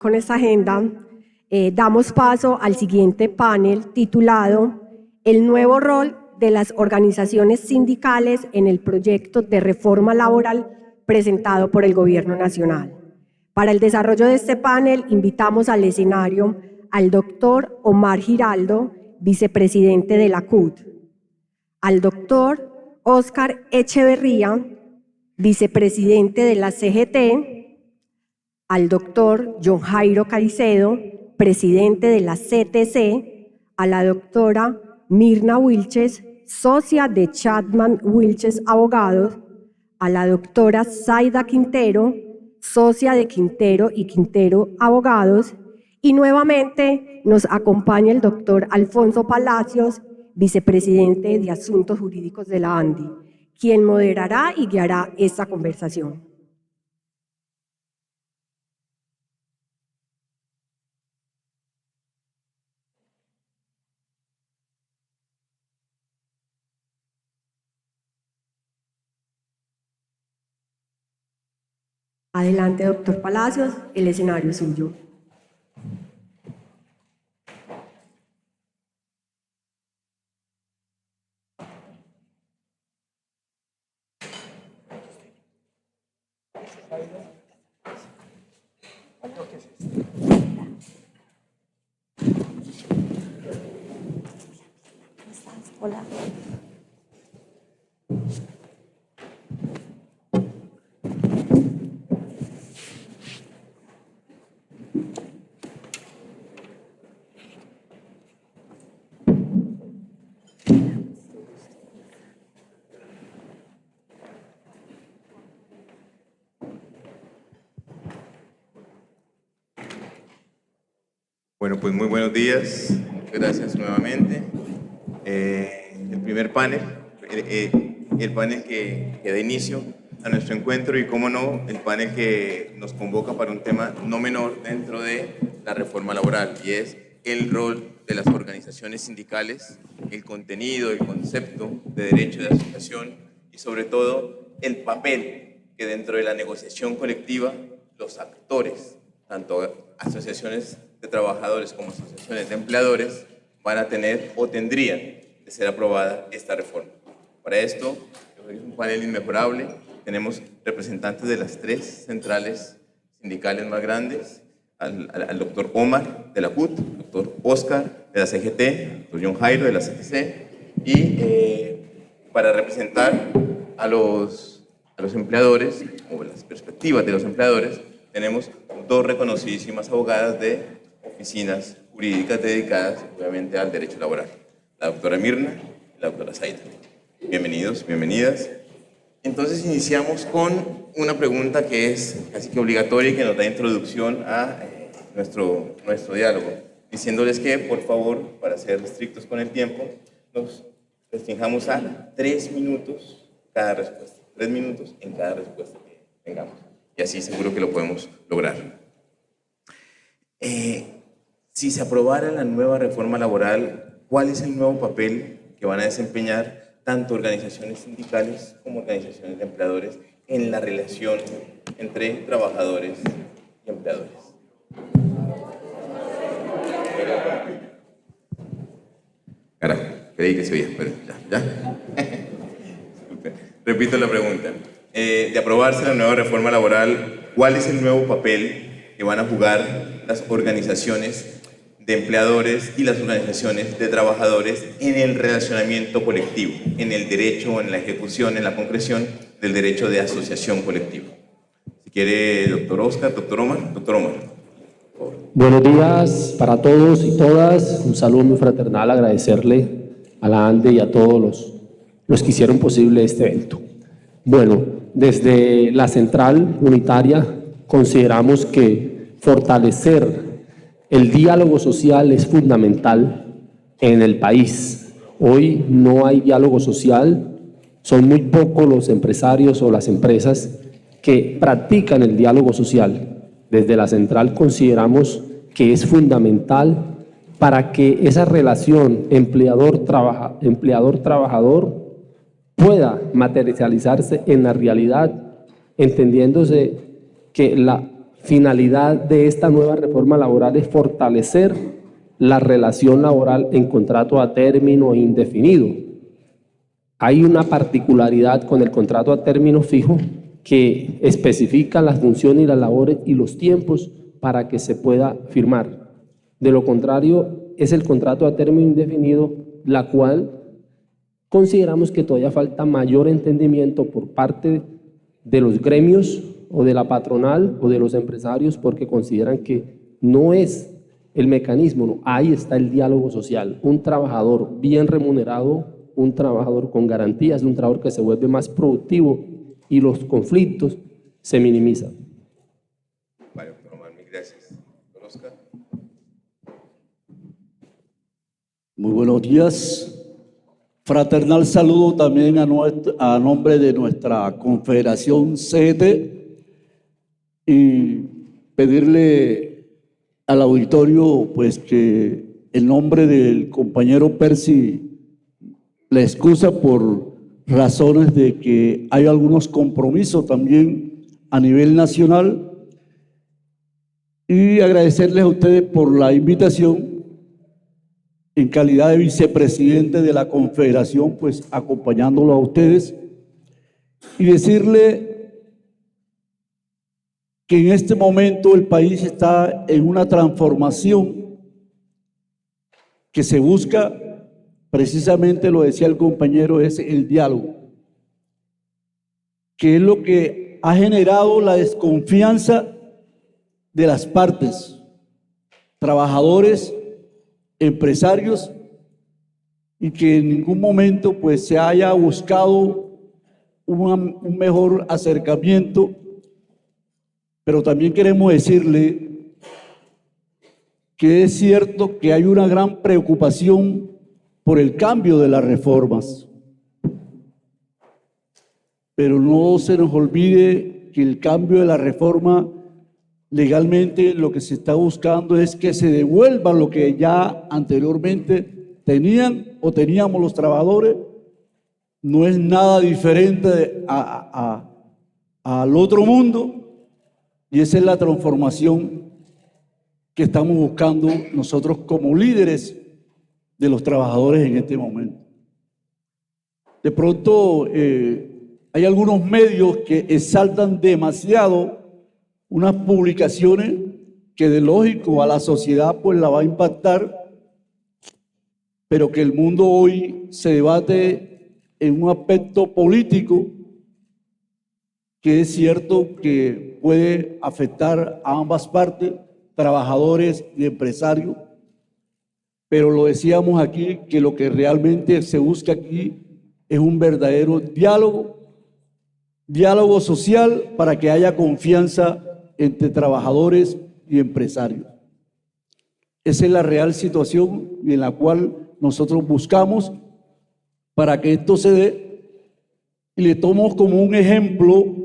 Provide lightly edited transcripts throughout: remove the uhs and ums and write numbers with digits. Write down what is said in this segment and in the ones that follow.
Con esta agenda damos paso al siguiente panel titulado El nuevo rol de las organizaciones sindicales en el proyecto de reforma laboral presentado por el Gobierno Nacional. Para el desarrollo de este panel invitamos al escenario al doctor Omar Giraldo, vicepresidente de la CUT, al doctor Óscar Echeverría, vicepresidente de la CGT, al doctor John Jairo Caicedo, presidente de la CTC, a la doctora Mirna Wilches, socia de Chapman Wilches Abogados, a la doctora Zaida Quintero, socia de Quintero y Quintero Abogados, y nuevamente nos acompaña el doctor Alfonso Palacios, vicepresidente de Asuntos Jurídicos de la ANDI, quien moderará y guiará esta conversación. Adelante, doctor Palacios, el escenario es suyo. Hola. Bueno, pues muy buenos días. Gracias nuevamente. El primer panel, el panel que da inicio a nuestro encuentro y, cómo no, el panel que nos convoca para un tema no menor dentro de la reforma laboral, y es el rol de las organizaciones sindicales, el contenido, el concepto de derecho de asociación y, sobre todo, el papel que dentro de la negociación colectiva los actores, tanto asociaciones de trabajadores como asociaciones de empleadores, van a tener o tendrían de ser aprobada esta reforma. Para esto, es un panel inmejorable. Tenemos representantes de las 3 centrales sindicales más grandes, al doctor Omar de la CUT, al doctor Óscar de la CGT, al doctor John Jairo de la CTC, y para representar a los empleadores, o las perspectivas de los empleadores, tenemos 2 reconocidísimas abogadas de oficinas jurídicas dedicadas, obviamente, al derecho laboral, la doctora Mirna y la doctora Zaida. Bienvenidos, bienvenidas. Entonces iniciamos con una pregunta que es casi que obligatoria y que nos da introducción a nuestro diálogo, diciéndoles que, por favor, para ser estrictos con el tiempo, nos restringamos a 3 minutos cada respuesta. 3 minutos en cada respuesta que tengamos. Y así seguro que lo podemos lograr. Si se aprobara la nueva reforma laboral, ¿cuál es el nuevo papel que van a desempeñar tanto organizaciones sindicales como organizaciones de empleadores en la relación entre trabajadores y empleadores? Carajo, creí que se oía, pero ya. Repito la pregunta. De aprobarse la nueva reforma laboral, ¿cuál es el nuevo papel que van a jugar las organizaciones de empleadores y las organizaciones de trabajadores en el relacionamiento colectivo, en el derecho, en la ejecución, en la concreción del derecho de asociación colectiva? Si quiere, doctor Óscar, doctor Omar. Doctor Omar. Buenos días para todos y todas. Un saludo muy fraternal, agradecerle a la ANDE y a todos los que hicieron posible este evento. Bueno, desde la Central Unitaria consideramos que fortalecer el diálogo social es fundamental en el país. Hoy no hay diálogo social, son muy pocos los empresarios o las empresas que practican el diálogo social. Desde la Central consideramos que es fundamental para que esa relación empleador-trabajador pueda materializarse en la realidad, entendiéndose que la finalidad de esta nueva reforma laboral es fortalecer la relación laboral en contrato a término indefinido. Hay una particularidad con el contrato a término fijo que especifica las funciones y las labores y los tiempos para que se pueda firmar. De lo contrario, es el contrato a término indefinido, la cual consideramos que todavía falta mayor entendimiento por parte de los gremios o de la patronal o de los empresarios, porque consideran que no es el mecanismo, no, ahí está el diálogo social. Un trabajador bien remunerado, un trabajador con garantías, un trabajador que se vuelve más productivo y los conflictos se minimizan. Vale, doctor Omar, mil gracias. Don Oscar. Muy buenos días. Fraternal saludo también a nombre de nuestra Confederación CGT y pedirle al auditorio pues que en nombre del compañero Percy le excusa por razones de que hay algunos compromisos también a nivel nacional y agradecerles a ustedes por la invitación en calidad de vicepresidente de la Confederación, pues acompañándolo a ustedes y decirle que en este momento el país está en una transformación que se busca, precisamente lo decía el compañero, es el diálogo, que es lo que ha generado la desconfianza de las partes, trabajadores, empresarios, y que en ningún momento pues se haya buscado un mejor acercamiento. Pero también queremos decirle que es cierto que hay una gran preocupación por el cambio de las reformas, pero no se nos olvide que el cambio de la reforma legalmente lo que se está buscando es que se devuelva lo que ya anteriormente tenían o teníamos los trabajadores. No es nada diferente al otro mundo, y esa es la transformación que estamos buscando nosotros como líderes de los trabajadores en este momento. De pronto hay algunos medios que exaltan demasiado unas publicaciones que de lógico a la sociedad pues la va a impactar, pero que el mundo hoy se debate en un aspecto político que es cierto que puede afectar a ambas partes, trabajadores y empresarios, pero lo decíamos aquí que lo que realmente se busca aquí es un verdadero diálogo social para que haya confianza entre trabajadores y empresarios. Esa es la real situación en la cual nosotros buscamos para que esto se dé, y le tomo como un ejemplo.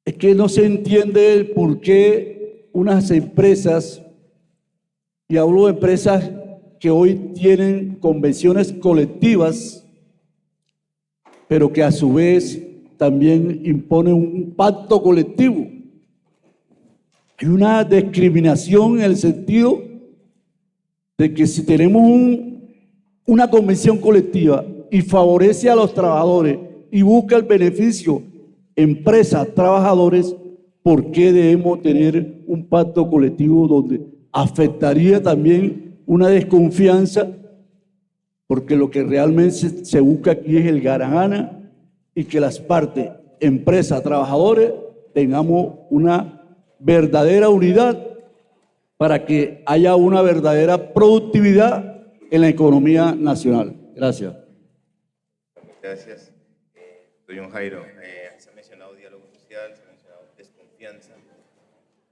Es que no se entiende el por qué unas empresas, y hablo de empresas que hoy tienen convenciones colectivas, pero que a su vez también imponen un pacto colectivo. Hay una discriminación en el sentido de que si tenemos una convención colectiva y favorece a los trabajadores y busca el beneficio empresas, trabajadores, ¿por qué debemos tener un pacto colectivo donde afectaría también una desconfianza? Porque lo que realmente se busca aquí es el gana-gana, y que las partes, empresas, trabajadores, tengamos una verdadera unidad para que haya una verdadera productividad en la economía nacional. Gracias. Gracias. Don Jairo, se ha mencionado diálogo social, se ha mencionado desconfianza.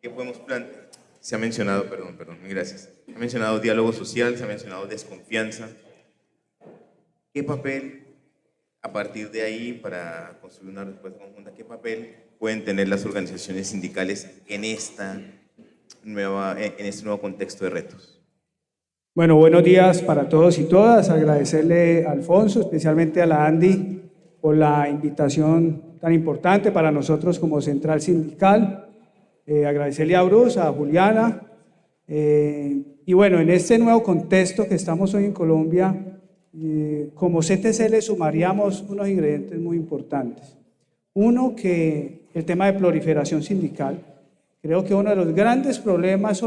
¿Qué podemos plantear? Se ha mencionado, perdón, gracias. Se ha mencionado diálogo social, se ha mencionado desconfianza. ¿Qué papel, a partir de ahí, para construir una respuesta conjunta, qué papel pueden tener las organizaciones sindicales en este nuevo contexto de retos? Bueno, buenos días para todos y todas. Agradecerle a Alfonso, especialmente a la Andy, por la invitación tan importante para nosotros como central sindical. Agradecerle a Bruce, a Juliana, y bueno, en este nuevo contexto que estamos hoy en Colombia, como CTC le sumaríamos unos ingredientes muy importantes. Uno, que el tema de proliferación sindical. Creo que uno de los grandes problemas,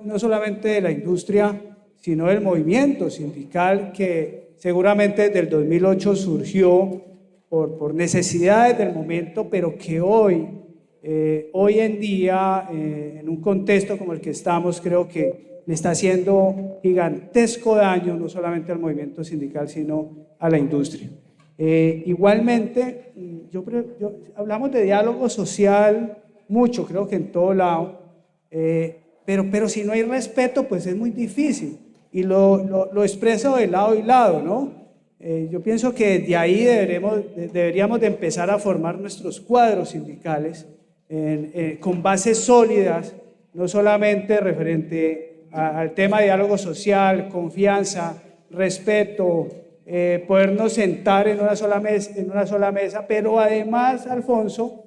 no solamente de la industria, sino del movimiento sindical, que seguramente desde el 2008 surgió por necesidades del momento, pero que hoy en día, en un contexto como el que estamos, creo que le está haciendo gigantesco daño, no solamente al movimiento sindical, sino a la industria. Igualmente, hablamos de diálogo social mucho, creo que en todo lado, pero si no hay respeto, pues es muy difícil, y lo expreso de lado y lado, ¿no? Yo pienso que de ahí deberíamos de empezar a formar nuestros cuadros sindicales con bases sólidas, no solamente referente al tema de diálogo social, confianza, respeto, podernos sentar en una sola mesa, pero además, Alfonso,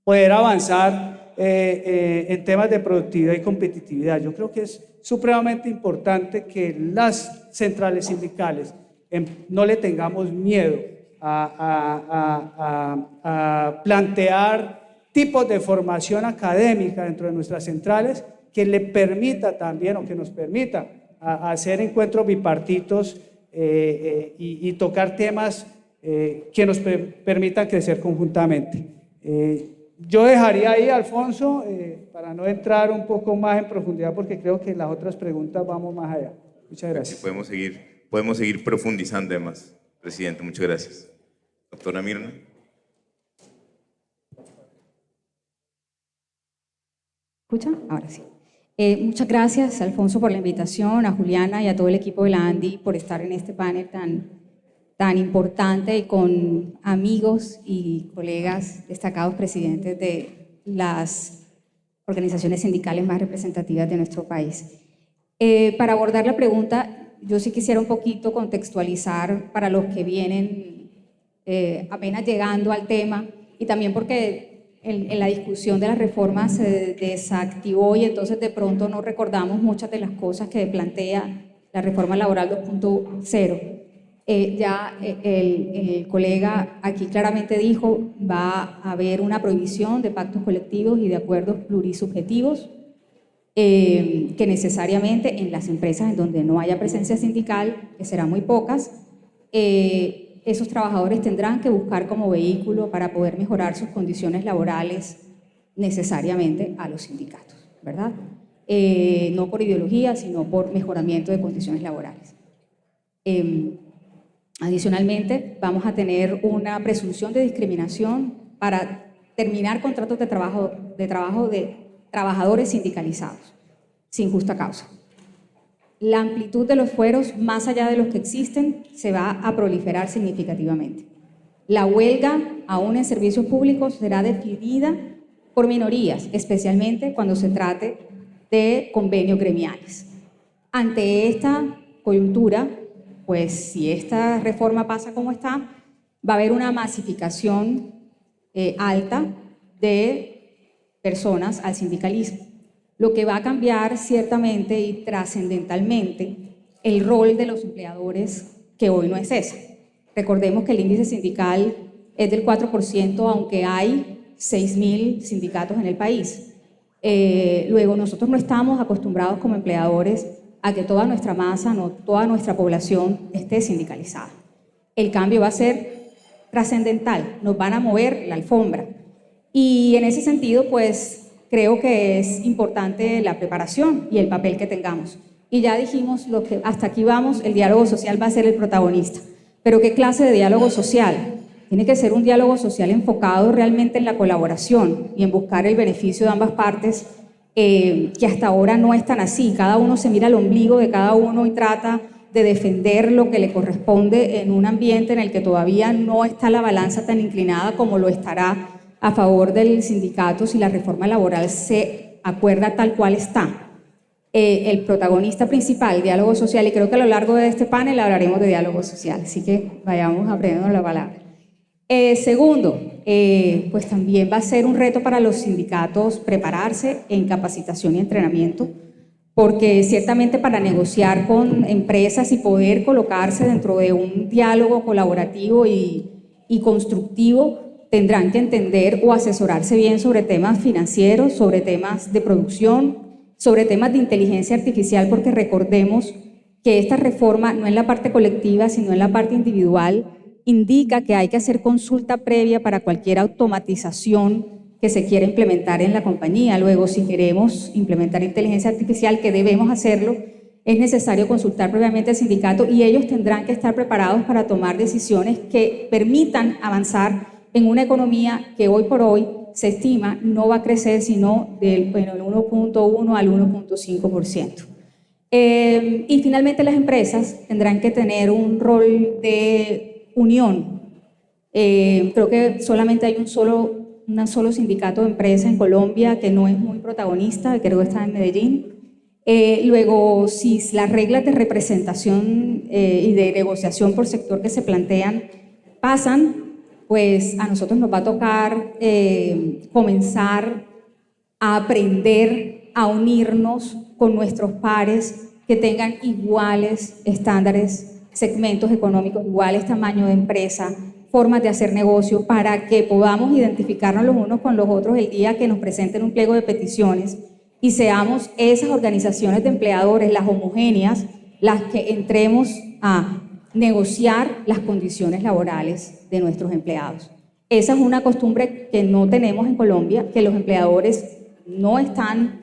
poder avanzar en temas de productividad y competitividad. Yo creo que es supremamente importante que las centrales sindicales no le tengamos miedo a plantear tipos de formación académica dentro de nuestras centrales que le permita también, o que nos permita hacer encuentros bipartitos y tocar temas que nos permitan crecer conjuntamente. Yo dejaría ahí, Alfonso, para no entrar un poco más en profundidad, porque creo que en las otras preguntas vamos más allá. Muchas gracias. Podemos seguir profundizando además, presidente. Muchas gracias. Doctora Mirna. ¿Escucha? Ahora sí. Muchas gracias, Alfonso, por la invitación, a Juliana y a todo el equipo de la ANDI por estar en este panel tan importante, y con amigos y colegas destacados presidentes de las organizaciones sindicales más representativas de nuestro país. Para abordar la pregunta, yo sí quisiera un poquito contextualizar para los que vienen apenas llegando al tema, y también porque en la discusión de la reforma se desactivó y entonces de pronto no recordamos muchas de las cosas que plantea la reforma laboral 2.0. Ya el colega aquí claramente dijo, va a haber una prohibición de pactos colectivos y de acuerdos plurisubjetivos, que necesariamente en las empresas en donde no haya presencia sindical, que serán muy pocas, esos trabajadores tendrán que buscar como vehículo para poder mejorar sus condiciones laborales necesariamente a los sindicatos, ¿verdad? No por ideología, sino por mejoramiento de condiciones laborales. Adicionalmente, vamos a tener una presunción de discriminación para terminar contratos de trabajo de trabajadores sindicalizados, sin justa causa. La amplitud de los fueros, más allá de los que existen, se va a proliferar significativamente. La huelga, aún en servicios públicos, será definida por minorías, especialmente cuando se trate de convenios gremiales. Ante esta coyuntura, pues si esta reforma pasa como está, va a haber una masificación alta de personas al sindicalismo, lo que va a cambiar ciertamente y trascendentalmente el rol de los empleadores, que hoy no es ese. Recordemos que el índice sindical es del 4%, aunque hay 6.000 sindicatos en el país. Luego, nosotros no estamos acostumbrados como empleadores a que toda nuestra masa, no toda nuestra población esté sindicalizada. El cambio va a ser trascendental, nos van a mover la alfombra. Y en ese sentido, pues, creo que es importante la preparación y el papel que tengamos. Y ya dijimos lo que hasta aquí vamos, el diálogo social va a ser el protagonista. Pero ¿qué clase de diálogo social? Tiene que ser un diálogo social enfocado realmente en la colaboración y en buscar el beneficio de ambas partes, que hasta ahora no es tan así. Cada uno se mira al ombligo de cada uno y trata de defender lo que le corresponde en un ambiente en el que todavía no está la balanza tan inclinada como lo estará a favor del sindicato si la reforma laboral se acuerda tal cual está. El protagonista principal, diálogo social, y creo que a lo largo de este panel hablaremos de diálogo social, así que vayamos aprendiendo la palabra. Segundo, pues también va a ser un reto para los sindicatos prepararse en capacitación y entrenamiento, porque ciertamente para negociar con empresas y poder colocarse dentro de un diálogo colaborativo y constructivo, tendrán que entender o asesorarse bien sobre temas financieros, sobre temas de producción, sobre temas de inteligencia artificial, porque recordemos que esta reforma no en la parte colectiva, sino en la parte individual, indica que hay que hacer consulta previa para cualquier automatización que se quiera implementar en la compañía. Luego, si queremos implementar inteligencia artificial, que debemos hacerlo, es necesario consultar previamente al sindicato y ellos tendrán que estar preparados para tomar decisiones que permitan avanzar en una economía que hoy por hoy se estima no va a crecer sino del 1.1 al 1.5%. Y finalmente las empresas tendrán que tener un rol de unión. Creo que solamente hay un solo sindicato de empresa en Colombia que no es muy protagonista, creo que está en Medellín. Luego, si las reglas de representación y de negociación por sector que se plantean pasan, pues a nosotros nos va a tocar comenzar a aprender a unirnos con nuestros pares que tengan iguales estándares, segmentos económicos, iguales tamaño de empresa, formas de hacer negocio, para que podamos identificarnos los unos con los otros el día que nos presenten un pliego de peticiones y seamos esas organizaciones de empleadores, las homogéneas, las que entremos a negociar las condiciones laborales de nuestros empleados. Esa es una costumbre que no tenemos en Colombia, que los empleadores no están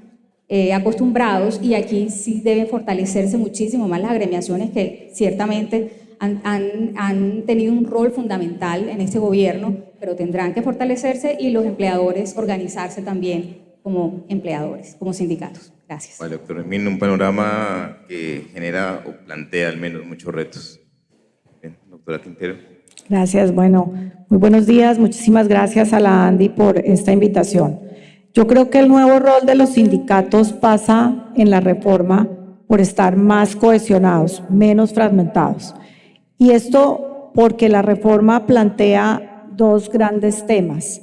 acostumbrados, y aquí sí deben fortalecerse muchísimo más las agremiaciones que ciertamente han tenido un rol fundamental en este gobierno, pero tendrán que fortalecerse, y los empleadores organizarse también como empleadores, como sindicatos. Gracias. Vale, doctor Emín, un panorama que genera o plantea al menos muchos retos. Bien, doctora Quintero. Gracias, bueno, muy buenos días, muchísimas gracias a la ANDI por esta invitación. Yo creo que el nuevo rol de los sindicatos pasa en la reforma por estar más cohesionados, menos fragmentados. Y esto porque la reforma plantea dos grandes temas: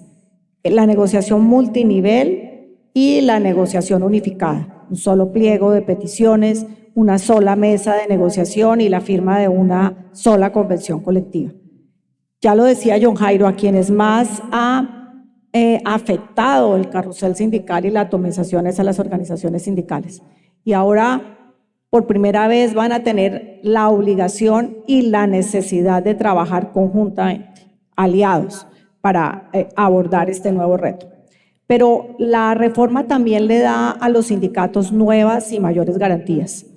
la negociación multinivel y la negociación unificada. Un solo pliego de peticiones, una sola mesa de negociación y la firma de una sola convención colectiva. Ya lo decía John Jairo, a quienes más ha afectado el carrusel sindical y la atomización es a las organizaciones sindicales. Y ahora, por primera vez, van a tener la obligación y la necesidad de trabajar conjuntamente, aliados, para abordar este nuevo reto. Pero la reforma también le da a los sindicatos nuevas y mayores garantías,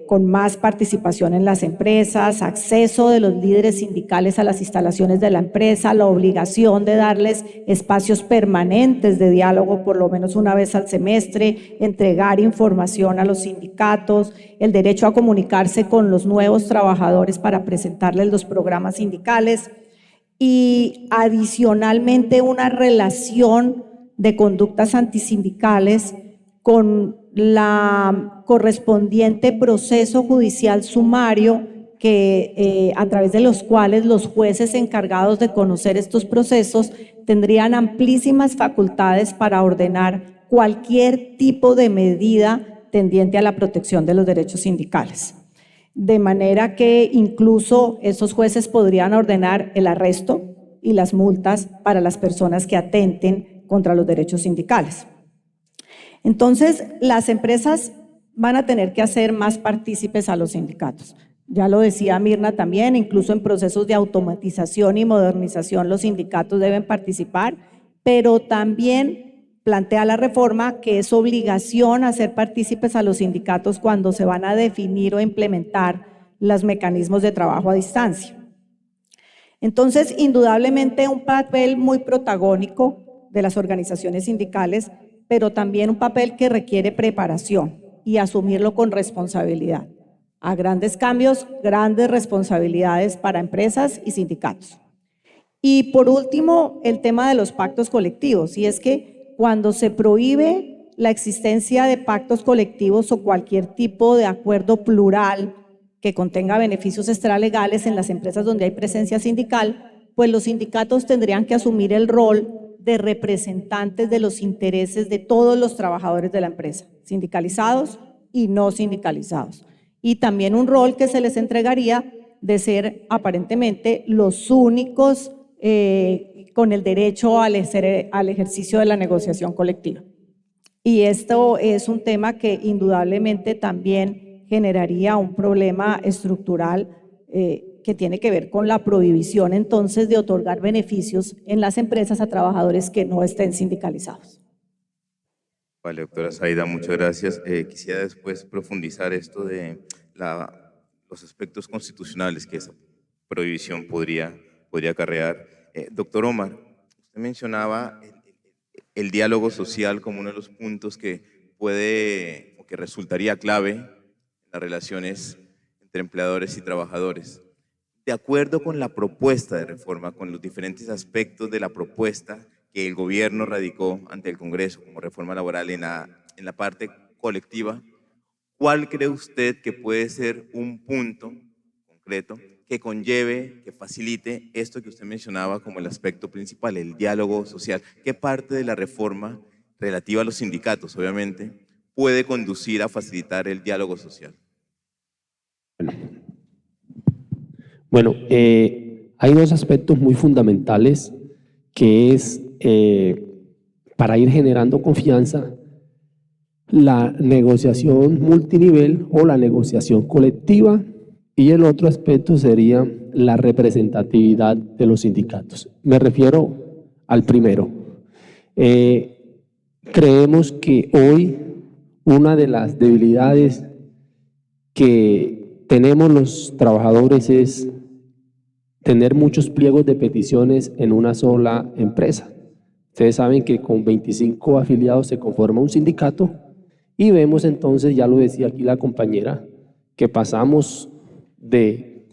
con más participación en las empresas, acceso de los líderes sindicales a las instalaciones de la empresa, la obligación de darles espacios permanentes de diálogo por lo menos una vez al semestre, entregar información a los sindicatos, el derecho a comunicarse con los nuevos trabajadores para presentarles los programas sindicales, y adicionalmente una relación de conductas antisindicales con la correspondiente proceso judicial sumario que a través de los cuales los jueces encargados de conocer estos procesos tendrían amplísimas facultades para ordenar cualquier tipo de medida tendiente a la protección de los derechos sindicales. De manera que incluso esos jueces podrían ordenar el arresto y las multas para las personas que atenten contra los derechos sindicales. Entonces, las empresas van a tener que hacer más partícipes a los sindicatos. Ya lo decía Mirna también, incluso en procesos de automatización y modernización los sindicatos deben participar, pero también plantea la reforma que es obligación hacer partícipes a los sindicatos cuando se van a definir o implementar los mecanismos de trabajo a distancia. Entonces, indudablemente un papel muy protagónico de las organizaciones sindicales, pero también un papel que requiere preparación y asumirlo con responsabilidad. A grandes cambios, grandes responsabilidades para empresas y sindicatos. Y por último, el tema de los pactos colectivos, y es que cuando se prohíbe la existencia de pactos colectivos o cualquier tipo de acuerdo plural que contenga beneficios extralegales en las empresas donde hay presencia sindical, pues los sindicatos tendrían que asumir el rol de representantes de los intereses de todos los trabajadores de la empresa, sindicalizados y no sindicalizados. Y también un rol que se les entregaría de ser aparentemente los únicos con el derecho al ejercicio de la negociación colectiva. Y esto es un tema que indudablemente también generaría un problema estructural que tiene que ver con la prohibición entonces de otorgar beneficios en las empresas a trabajadores que no estén sindicalizados. Vale, doctora Zaida, muchas gracias. Quisiera después profundizar esto de los aspectos constitucionales que esa prohibición podría acarrear. Doctor Omar, usted mencionaba el diálogo social como uno de los puntos que puede o que resultaría clave en las relaciones entre empleadores y trabajadores. De acuerdo con la propuesta de reforma, con los diferentes aspectos de la propuesta que el gobierno radicó ante el Congreso como reforma laboral en la parte colectiva, ¿cuál cree usted que puede ser un punto concreto que conlleve, que facilite esto que usted mencionaba como el aspecto principal, el diálogo social? ¿Qué parte de la reforma relativa a los sindicatos, obviamente, puede conducir a facilitar el diálogo social? Bueno, hay dos aspectos muy fundamentales que es para ir generando confianza, la negociación multinivel o la negociación colectiva, y el otro aspecto sería la representatividad de los sindicatos. Me refiero al primero. Creemos que hoy una de las debilidades que tenemos los trabajadores es tener muchos pliegos de peticiones en una sola empresa. Ustedes saben que con 25 afiliados se conforma un sindicato y vemos entonces, ya lo decía aquí la compañera, que pasamos de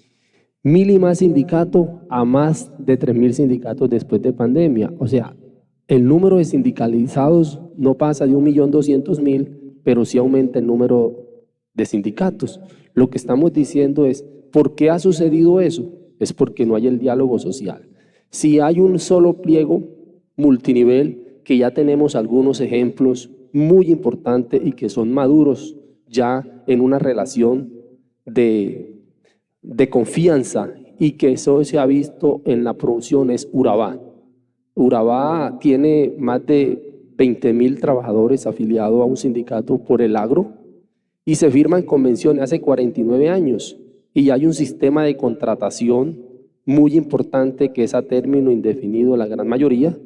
1.000 y más sindicatos a más de 3.000 sindicatos después de pandemia. O sea, el número de sindicalizados no pasa de 1.200.000, pero sí aumenta el número de sindicatos. Lo que estamos diciendo es, ¿por qué ha sucedido eso? Es porque no hay el diálogo social. Si hay un solo pliego multinivel, que ya tenemos algunos ejemplos muy importantes y que son maduros ya en una relación de confianza, y que eso se ha visto en la producción, es Urabá. Urabá tiene más de 20.000 trabajadores afiliados a un sindicato por el agro y se firman convenciones hace 49 años y hay un sistema de contratación muy importante que es a término indefinido la gran mayoría.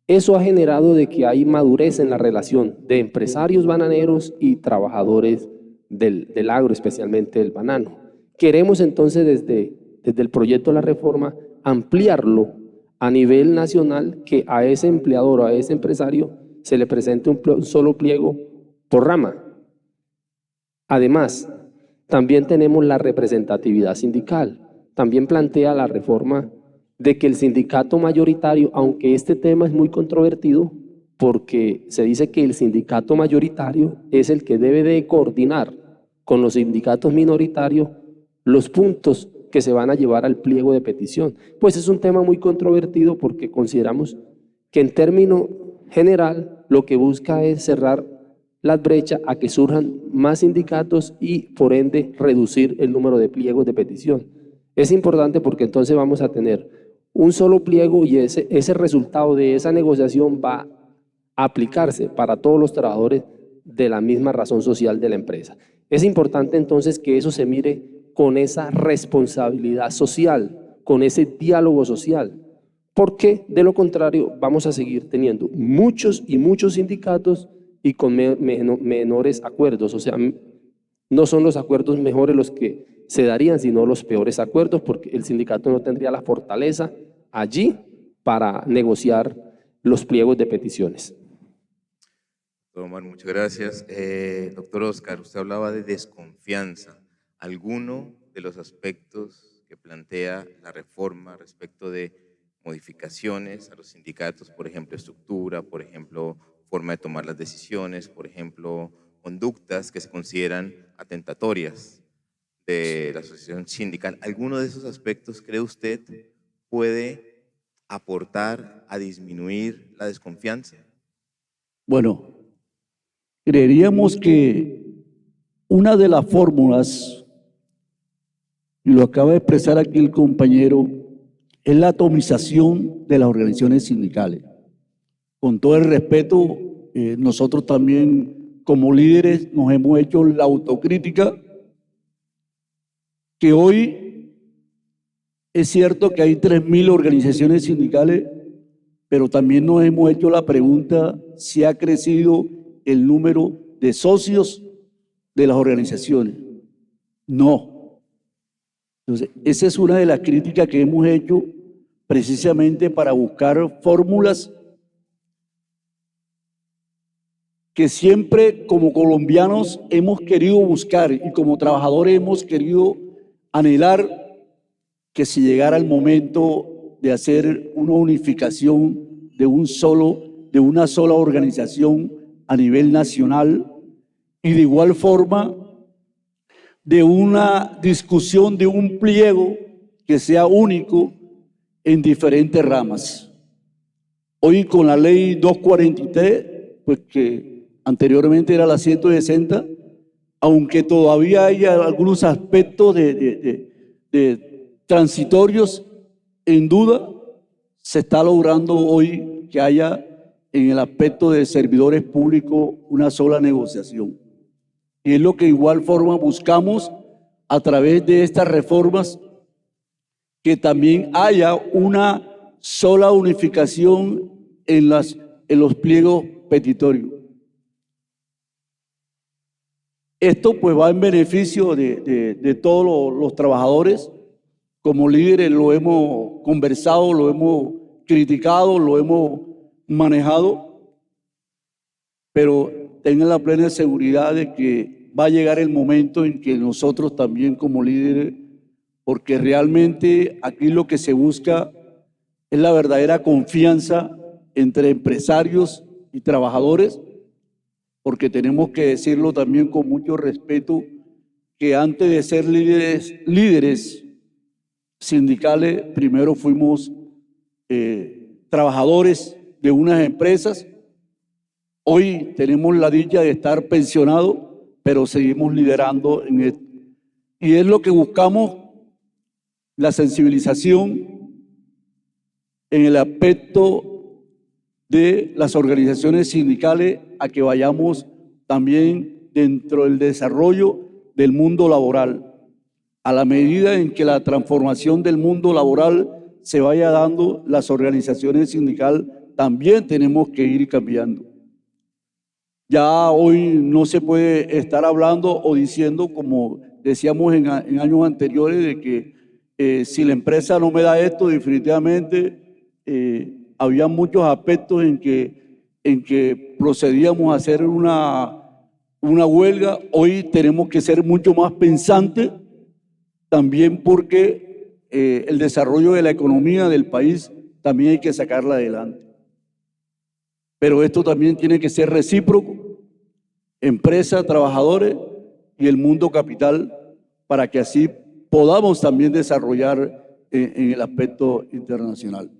Eso ha generado de que hay madurez en la relación de empresarios bananeros y trabajadores del agro, especialmente del banano. Queremos entonces desde el proyecto de la reforma ampliarlo a nivel nacional, que a ese empleador o a ese empresario se le presente un solo pliego por rama. Además, también tenemos la representatividad sindical. También plantea la reforma de que el sindicato mayoritario, aunque este tema es muy controvertido, porque se dice que el sindicato mayoritario es el que debe de coordinar con los sindicatos minoritarios los puntos que se van a llevar al pliego de petición. Pues es un tema muy controvertido porque consideramos que en término general lo que busca es cerrar las brechas a que surjan más sindicatos y por ende reducir el número de pliegos de petición. Es importante porque entonces vamos a tener un solo pliego y ese resultado de esa negociación va a aplicarse para todos los trabajadores de la misma razón social de la empresa. Es importante entonces que eso se mire con esa responsabilidad social, con ese diálogo social, porque de lo contrario vamos a seguir teniendo muchos y muchos sindicatos y con menores acuerdos. O sea, no son los acuerdos mejores los que se darían, sino los peores acuerdos, porque el sindicato no tendría la fortaleza allí para negociar los pliegos de peticiones. Doctor Omar, muchas gracias. Doctor Oscar, usted hablaba de desconfianza. ¿Alguno de los aspectos que plantea la reforma respecto de modificaciones a los sindicatos, por ejemplo, estructura, por ejemplo, forma de tomar las decisiones, por ejemplo, conductas que se consideran atentatorias de la asociación sindical? ¿Alguno de esos aspectos cree usted puede aportar a disminuir la desconfianza? Bueno, creeríamos que una de las fórmulas, y lo acaba de expresar aquí el compañero, es la atomización de las organizaciones sindicales. Con todo el respeto, nosotros también como líderes nos hemos hecho la autocrítica que hoy es cierto que hay 3.000 organizaciones sindicales, pero también nos hemos hecho la pregunta si ha crecido el número de socios de las organizaciones. No. Entonces, esa es una de las críticas que hemos hecho precisamente para buscar fórmulas que siempre como colombianos hemos querido buscar y como trabajadores hemos querido anhelar, que si llegara el momento de hacer una unificación de una sola organización a nivel nacional, y de igual forma de una discusión de un pliego que sea único en diferentes ramas. Hoy con la ley 243, pues que anteriormente era la 160, aunque todavía hay algunos aspectos de transitorios en duda, se está logrando hoy que haya en el aspecto de servidores públicos una sola negociación. Y es lo que de igual forma buscamos a través de estas reformas, que también haya una sola unificación en los pliegos petitorios. Esto pues va en beneficio de todos los trabajadores. Como líderes lo hemos conversado, lo hemos criticado, lo hemos manejado, pero tengan la plena seguridad de que va a llegar el momento en que nosotros también como líderes, porque realmente aquí lo que se busca es la verdadera confianza entre empresarios y trabajadores, porque tenemos que decirlo también con mucho respeto, que antes de ser líderes sindicales, primero fuimos trabajadores de unas empresas. Hoy tenemos la dicha de estar pensionados, pero seguimos liderando en esto. Y es lo que buscamos, la sensibilización en el aspecto de las organizaciones sindicales a que vayamos también dentro del desarrollo del mundo laboral. A la medida en que la transformación del mundo laboral se vaya dando, las organizaciones sindicales también tenemos que ir cambiando. Ya hoy no se puede estar hablando o diciendo, como decíamos en años anteriores, de que si la empresa no me da esto, definitivamente había muchos aspectos en que procedíamos a hacer una huelga. Hoy tenemos que ser mucho más pensantes, también porque el desarrollo de la economía del país también hay que sacarla adelante. Pero esto también tiene que ser recíproco, empresa, trabajadores y el mundo capital, para que así podamos también desarrollar en el aspecto internacional.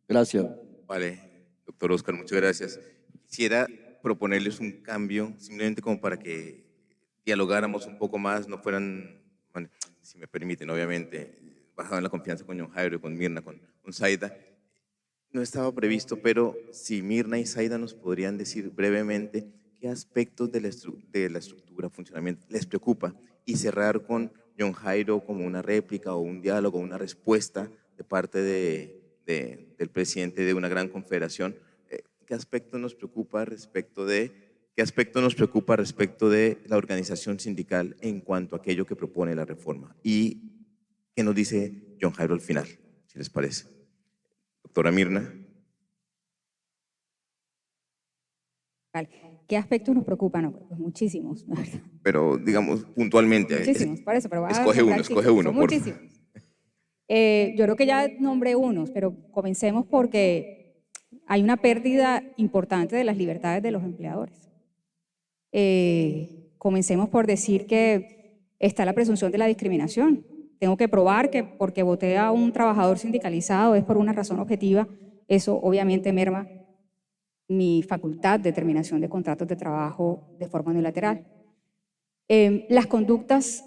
Gracias. Vale, doctor Oscar, muchas gracias. Quisiera proponerles un cambio, simplemente como para que dialogáramos un poco más, no fueran, bueno, si me permiten, obviamente, basado en la confianza con John Jairo, con Mirna, con Zaida. No estaba previsto, pero si Mirna y Zaida nos podrían decir brevemente qué aspectos de la estructura, funcionamiento les preocupa, y cerrar con John Jairo como una réplica o un diálogo, una respuesta de parte del presidente de una gran confederación. ¿Qué aspecto nos preocupa respecto de la organización sindical en cuanto a aquello que propone la reforma? ¿Y qué nos dice John Jairo al final, si les parece? Doctora Mirna. ¿Qué aspectos nos preocupan? Pues muchísimos, la verdad. Pero digamos puntualmente. Muchísimos, por eso, pero voy a escoge uno, son muchísimos. Yo creo que ya nombré unos, pero comencemos porque hay una pérdida importante de las libertades de los empleadores. Comencemos por decir que está la presunción de la discriminación. tengo que probar que porque voté a un trabajador sindicalizado es por una razón objetiva, eso obviamente merma mi facultad de terminación de contratos de trabajo de forma unilateral. Las conductas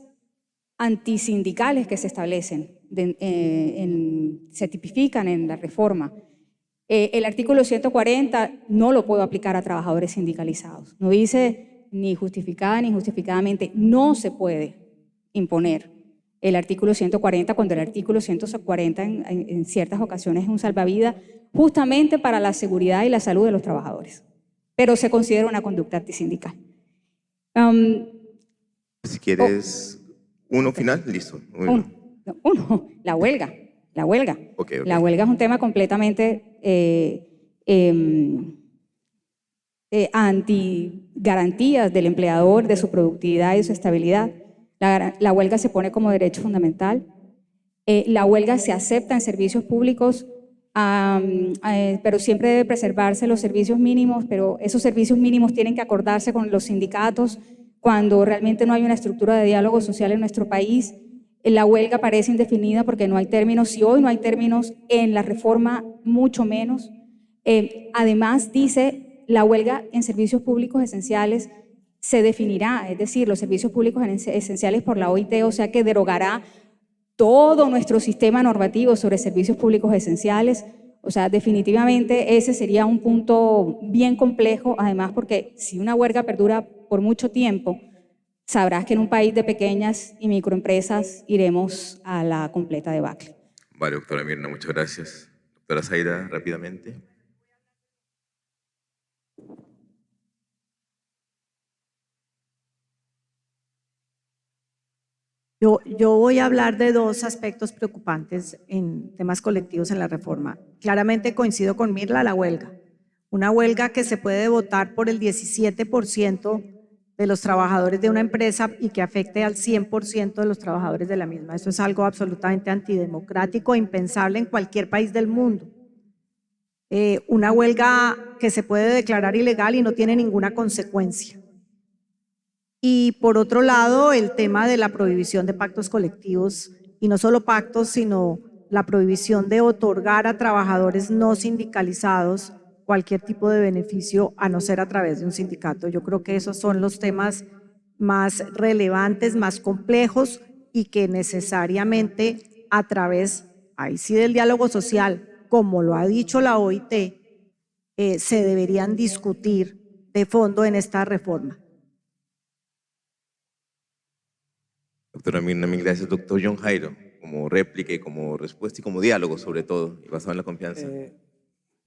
antisindicales que se establecen, se tipifican en la reforma. El artículo 140 no lo puedo aplicar a trabajadores sindicalizados. No dice ni justificada ni justificadamente, no se puede imponer el artículo 140 cuando el artículo 140 en ciertas ocasiones es un salvavidas justamente para la seguridad y la salud de los trabajadores, pero se considera una conducta antisindical. Si quieres uno final, listo. La huelga. Ok. La huelga es un tema completamente anti-garantías del empleador, de su productividad y de su estabilidad. La huelga se pone como derecho fundamental. La huelga se acepta en servicios públicos, pero siempre debe preservarse los servicios mínimos, pero esos servicios mínimos tienen que acordarse con los sindicatos cuando realmente no hay una estructura de diálogo social en nuestro país. La huelga parece indefinida porque no hay términos. Si hoy no hay términos en la reforma, mucho menos. Además, dice, la huelga en servicios públicos esenciales se definirá, es decir, los servicios públicos esenciales por la OIT, o sea que derogará todo nuestro sistema normativo sobre servicios públicos esenciales. O sea, definitivamente ese sería un punto bien complejo, además porque si una huelga perdura por mucho tiempo, sabrás que en un país de pequeñas y microempresas iremos a la completa debacle. Vale, doctora Mirna, muchas gracias. Doctora Zaida, rápidamente. Yo voy a hablar de dos aspectos preocupantes en temas colectivos en la reforma. Claramente coincido con Mirla, la huelga. Una huelga que se puede votar por el 17% de los trabajadores de una empresa y que afecte al 100% de los trabajadores de la misma. Eso es algo absolutamente antidemocrático e impensable en cualquier país del mundo. Una huelga que se puede declarar ilegal y no tiene ninguna consecuencia. Y por otro lado, el tema de la prohibición de pactos colectivos, y no solo pactos, sino la prohibición de otorgar a trabajadores no sindicalizados cualquier tipo de beneficio a no ser a través de un sindicato. Yo creo que esos son los temas más relevantes, más complejos y que necesariamente a través, ahí sí, del diálogo social, como lo ha dicho la OIT, se deberían discutir de fondo en esta reforma. Doctora Mirna, mil gracias. Doctor John Jairo, como réplica y como respuesta y como diálogo sobre todo, y basado en la confianza.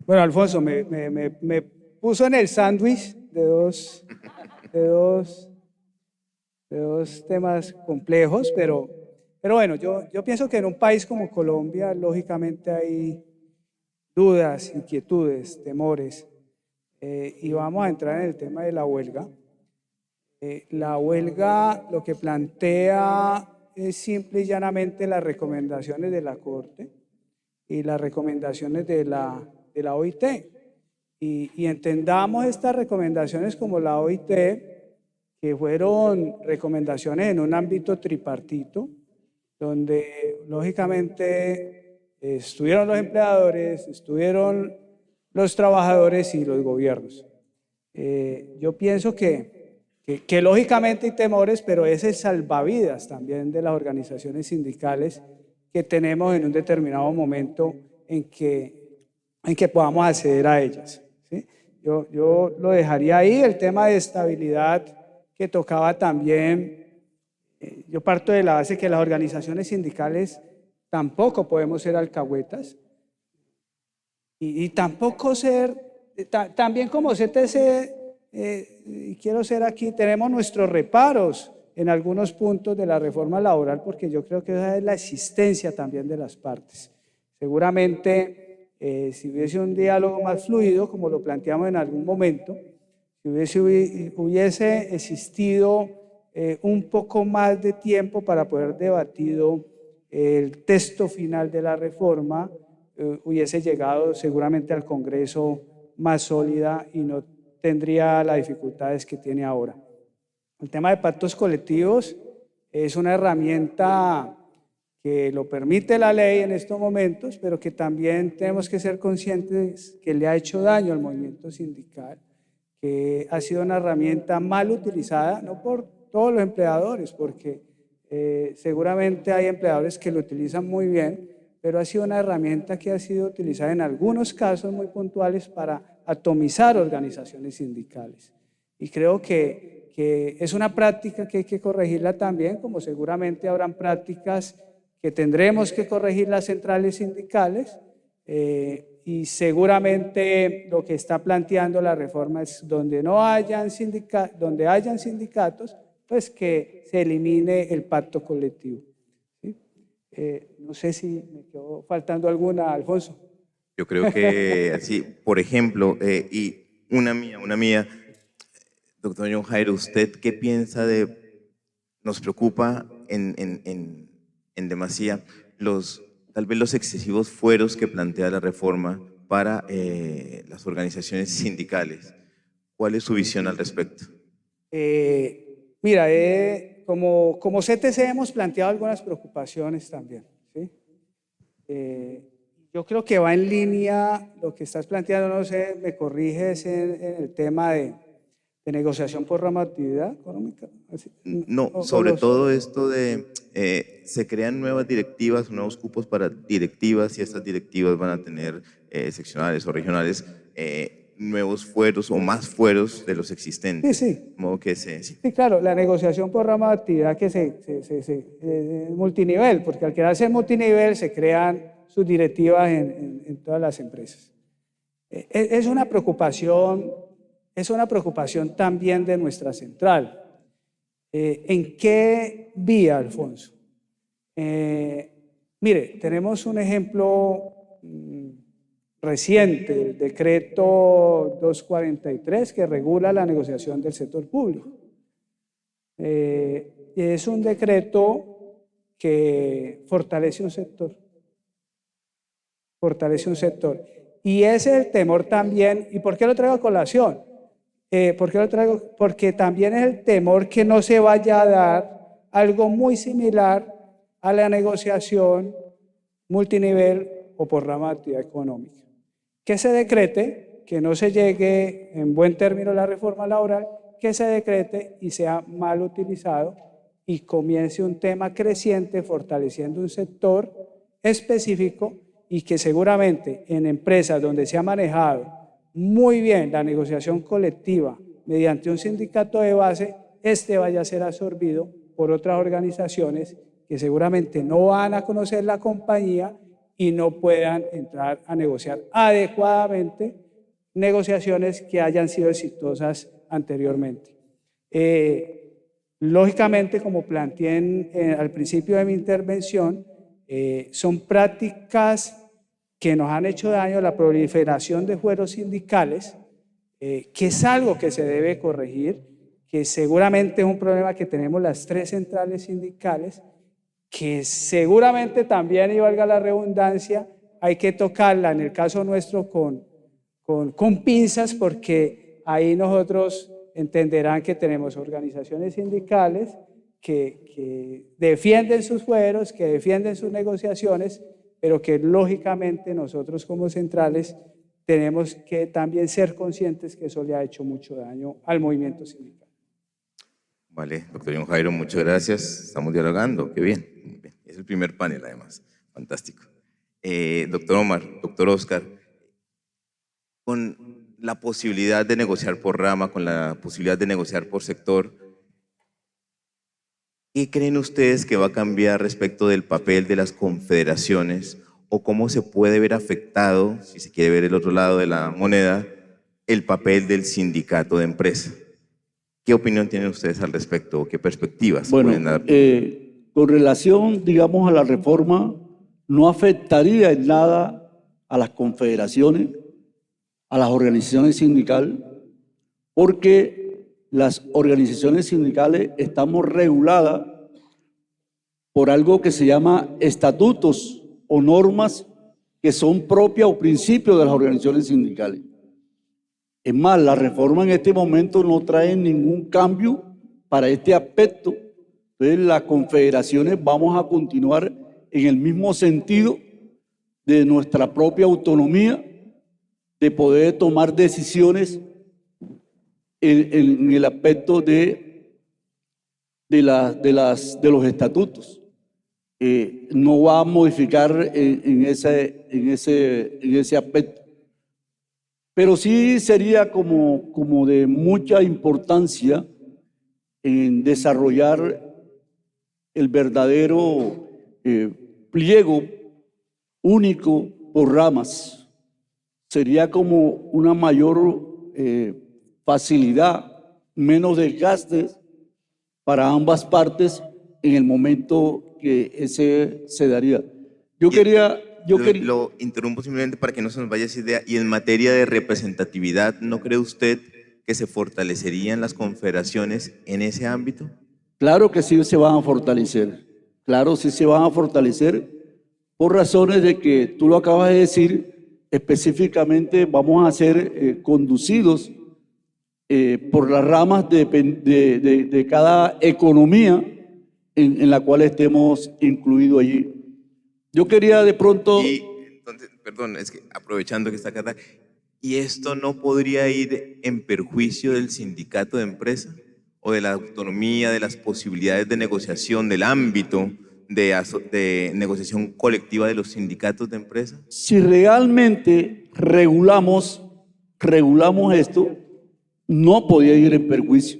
Bueno, Alfonso, me puso en el sándwich de dos temas complejos, pero bueno, yo pienso que en un país como Colombia, lógicamente hay dudas, inquietudes, temores, y vamos a entrar en el tema de la huelga. La huelga lo que plantea es simple y llanamente las recomendaciones de la Corte y las recomendaciones de la OIT. Y entendamos estas recomendaciones como la OIT, que fueron recomendaciones en un ámbito tripartito, donde lógicamente estuvieron los empleadores, estuvieron los trabajadores y los gobiernos. Yo pienso que lógicamente hay temores, pero ese es salvavidas también de las organizaciones sindicales que tenemos en un determinado momento en que podamos acceder a ellas, ¿sí? Yo lo dejaría ahí. El tema de estabilidad que tocaba también, yo parto de la base que las organizaciones sindicales tampoco podemos ser alcahuetas y tampoco ser, también como CTC, quiero ser aquí, tenemos nuestros reparos en algunos puntos de la reforma laboral, porque yo creo que esa es la existencia también de las partes. Seguramente, si hubiese un diálogo más fluido, como lo planteamos en algún momento, si hubiese existido un poco más de tiempo para poder debatido el texto final de la reforma, hubiese llegado seguramente al Congreso más sólida y no tendría las dificultades que tiene ahora. El tema de pactos colectivos es una herramienta que lo permite la ley en estos momentos, pero que también tenemos que ser conscientes que le ha hecho daño al movimiento sindical, que ha sido una herramienta mal utilizada, no por todos los empleadores, porque seguramente hay empleadores que lo utilizan muy bien, pero ha sido una herramienta que ha sido utilizada en algunos casos muy puntuales para atomizar organizaciones sindicales. Y creo que es una práctica que hay que corregirla también, como seguramente habrán prácticas que tendremos que corregir las centrales sindicales, y seguramente lo que está planteando la reforma es donde hayan sindicatos, pues que se elimine el pacto colectivo. ¿Sí? No sé si me quedó faltando alguna, Alfonso. Yo creo que así, por ejemplo, y una mía, doctor John Jairo, ¿usted qué piensa nos preocupa en demasía tal vez los excesivos fueros que plantea la reforma para las organizaciones sindicales? ¿Cuál es su visión al respecto? Mira, como CTC hemos planteado algunas preocupaciones también, ¿sí? Yo creo que va en línea lo que estás planteando, no sé, me corriges en el tema de negociación por rama de actividad económica. No, sobre todo esto de se crean nuevas directivas, nuevos cupos para directivas, y estas directivas van a tener seccionales o regionales nuevos fueros o más fueros de los existentes. Sí. De modo que sí. Sí, claro, la negociación por rama de actividad que multinivel, porque al quedarse en multinivel se crean sus directivas en todas las empresas. Es una preocupación también de nuestra central. ¿En qué vía, Alfonso? Mire, tenemos un ejemplo reciente, el decreto 243 que regula la negociación del sector público. Es un decreto que fortalece un sector. Y ese es el temor también. ¿Y por qué lo traigo a colación? ¿Por qué lo traigo? Porque también es el temor que no se vaya a dar algo muy similar a la negociación multinivel o por rama de actividad económica. Que se decrete, que no se llegue en buen término la reforma laboral, que se decrete y sea mal utilizado y comience un tema creciente fortaleciendo un sector específico, y que seguramente en empresas donde se ha manejado muy bien la negociación colectiva mediante un sindicato de base, vaya a ser absorbido por otras organizaciones que seguramente no van a conocer la compañía y no puedan entrar a negociar adecuadamente negociaciones que hayan sido exitosas anteriormente. Lógicamente, como planteé al principio de mi intervención, son prácticas que nos han hecho daño, la proliferación de fueros sindicales, que es algo que se debe corregir, que seguramente es un problema que tenemos las tres centrales sindicales, que seguramente también, y valga la redundancia, hay que tocarla en el caso nuestro con pinzas, porque ahí nosotros entenderán que tenemos organizaciones sindicales que defienden sus fueros, que defienden sus negociaciones, pero que lógicamente nosotros como centrales tenemos que también ser conscientes que eso le ha hecho mucho daño al movimiento sindical. Vale, doctor John Jairo, muchas gracias. Estamos dialogando, qué bien. Es el primer panel, además. Fantástico. Doctor Omar, doctor Oscar, con la posibilidad de negociar por rama, con la posibilidad de negociar por sector, ¿qué creen ustedes que va a cambiar respecto del papel de las confederaciones, o cómo se puede ver afectado, si se quiere ver el otro lado de la moneda, el papel del sindicato de empresa? ¿Qué opinión tienen ustedes al respecto o qué perspectivas pueden dar? Con relación, digamos, a la reforma, no afectaría en nada a las confederaciones, a las organizaciones sindicales, porque las organizaciones sindicales estamos reguladas por algo que se llama estatutos o normas que son propias o principios de las organizaciones sindicales. Es más, la reforma en este momento no trae ningún cambio para este aspecto. Entonces, las confederaciones vamos a continuar en el mismo sentido de nuestra propia autonomía, de poder tomar decisiones en el aspecto de los estatutos. No va a modificar en ese aspecto. Pero sí sería como de mucha importancia en desarrollar el verdadero pliego único por ramas. Sería como una mayor facilidad, menos desgastes para ambas partes en el momento que ese se daría. Lo interrumpo simplemente para que no se nos vaya esa idea. Y en materia de representatividad, ¿no cree usted que se fortalecerían las confederaciones en ese ámbito? Claro que sí se van a fortalecer. Claro, sí se van a fortalecer por razones de que tú lo acabas de decir, específicamente vamos a ser conducidos por las ramas de cada economía en la cual estemos incluidos allí. Yo quería de pronto... Y entonces, perdón, es que aprovechando que está acá, ¿y esto no podría ir en perjuicio del sindicato de empresa o de la autonomía, de las posibilidades de negociación, del ámbito de negociación colectiva de los sindicatos de empresa? Si realmente regulamos esto, no podía ir en perjuicio.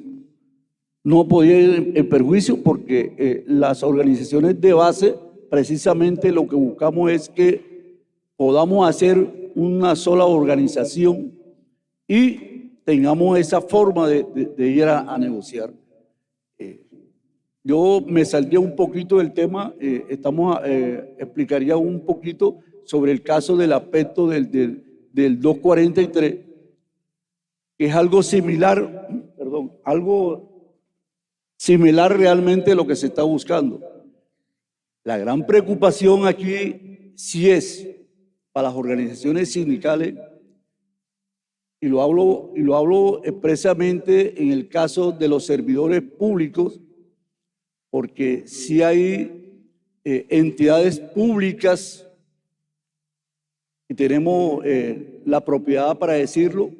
No podía ir en perjuicio porque las organizaciones de base, precisamente lo que buscamos es que podamos hacer una sola organización y tengamos esa forma de ir a negociar. Yo me saldría un poquito del tema, explicaría un poquito sobre el caso del aspecto del 243, que es algo similar, algo similar realmente a lo que se está buscando. La gran preocupación aquí sí es para las organizaciones sindicales, y lo hablo expresamente en el caso de los servidores públicos, porque sí hay entidades públicas y tenemos la propiedad para decirlo,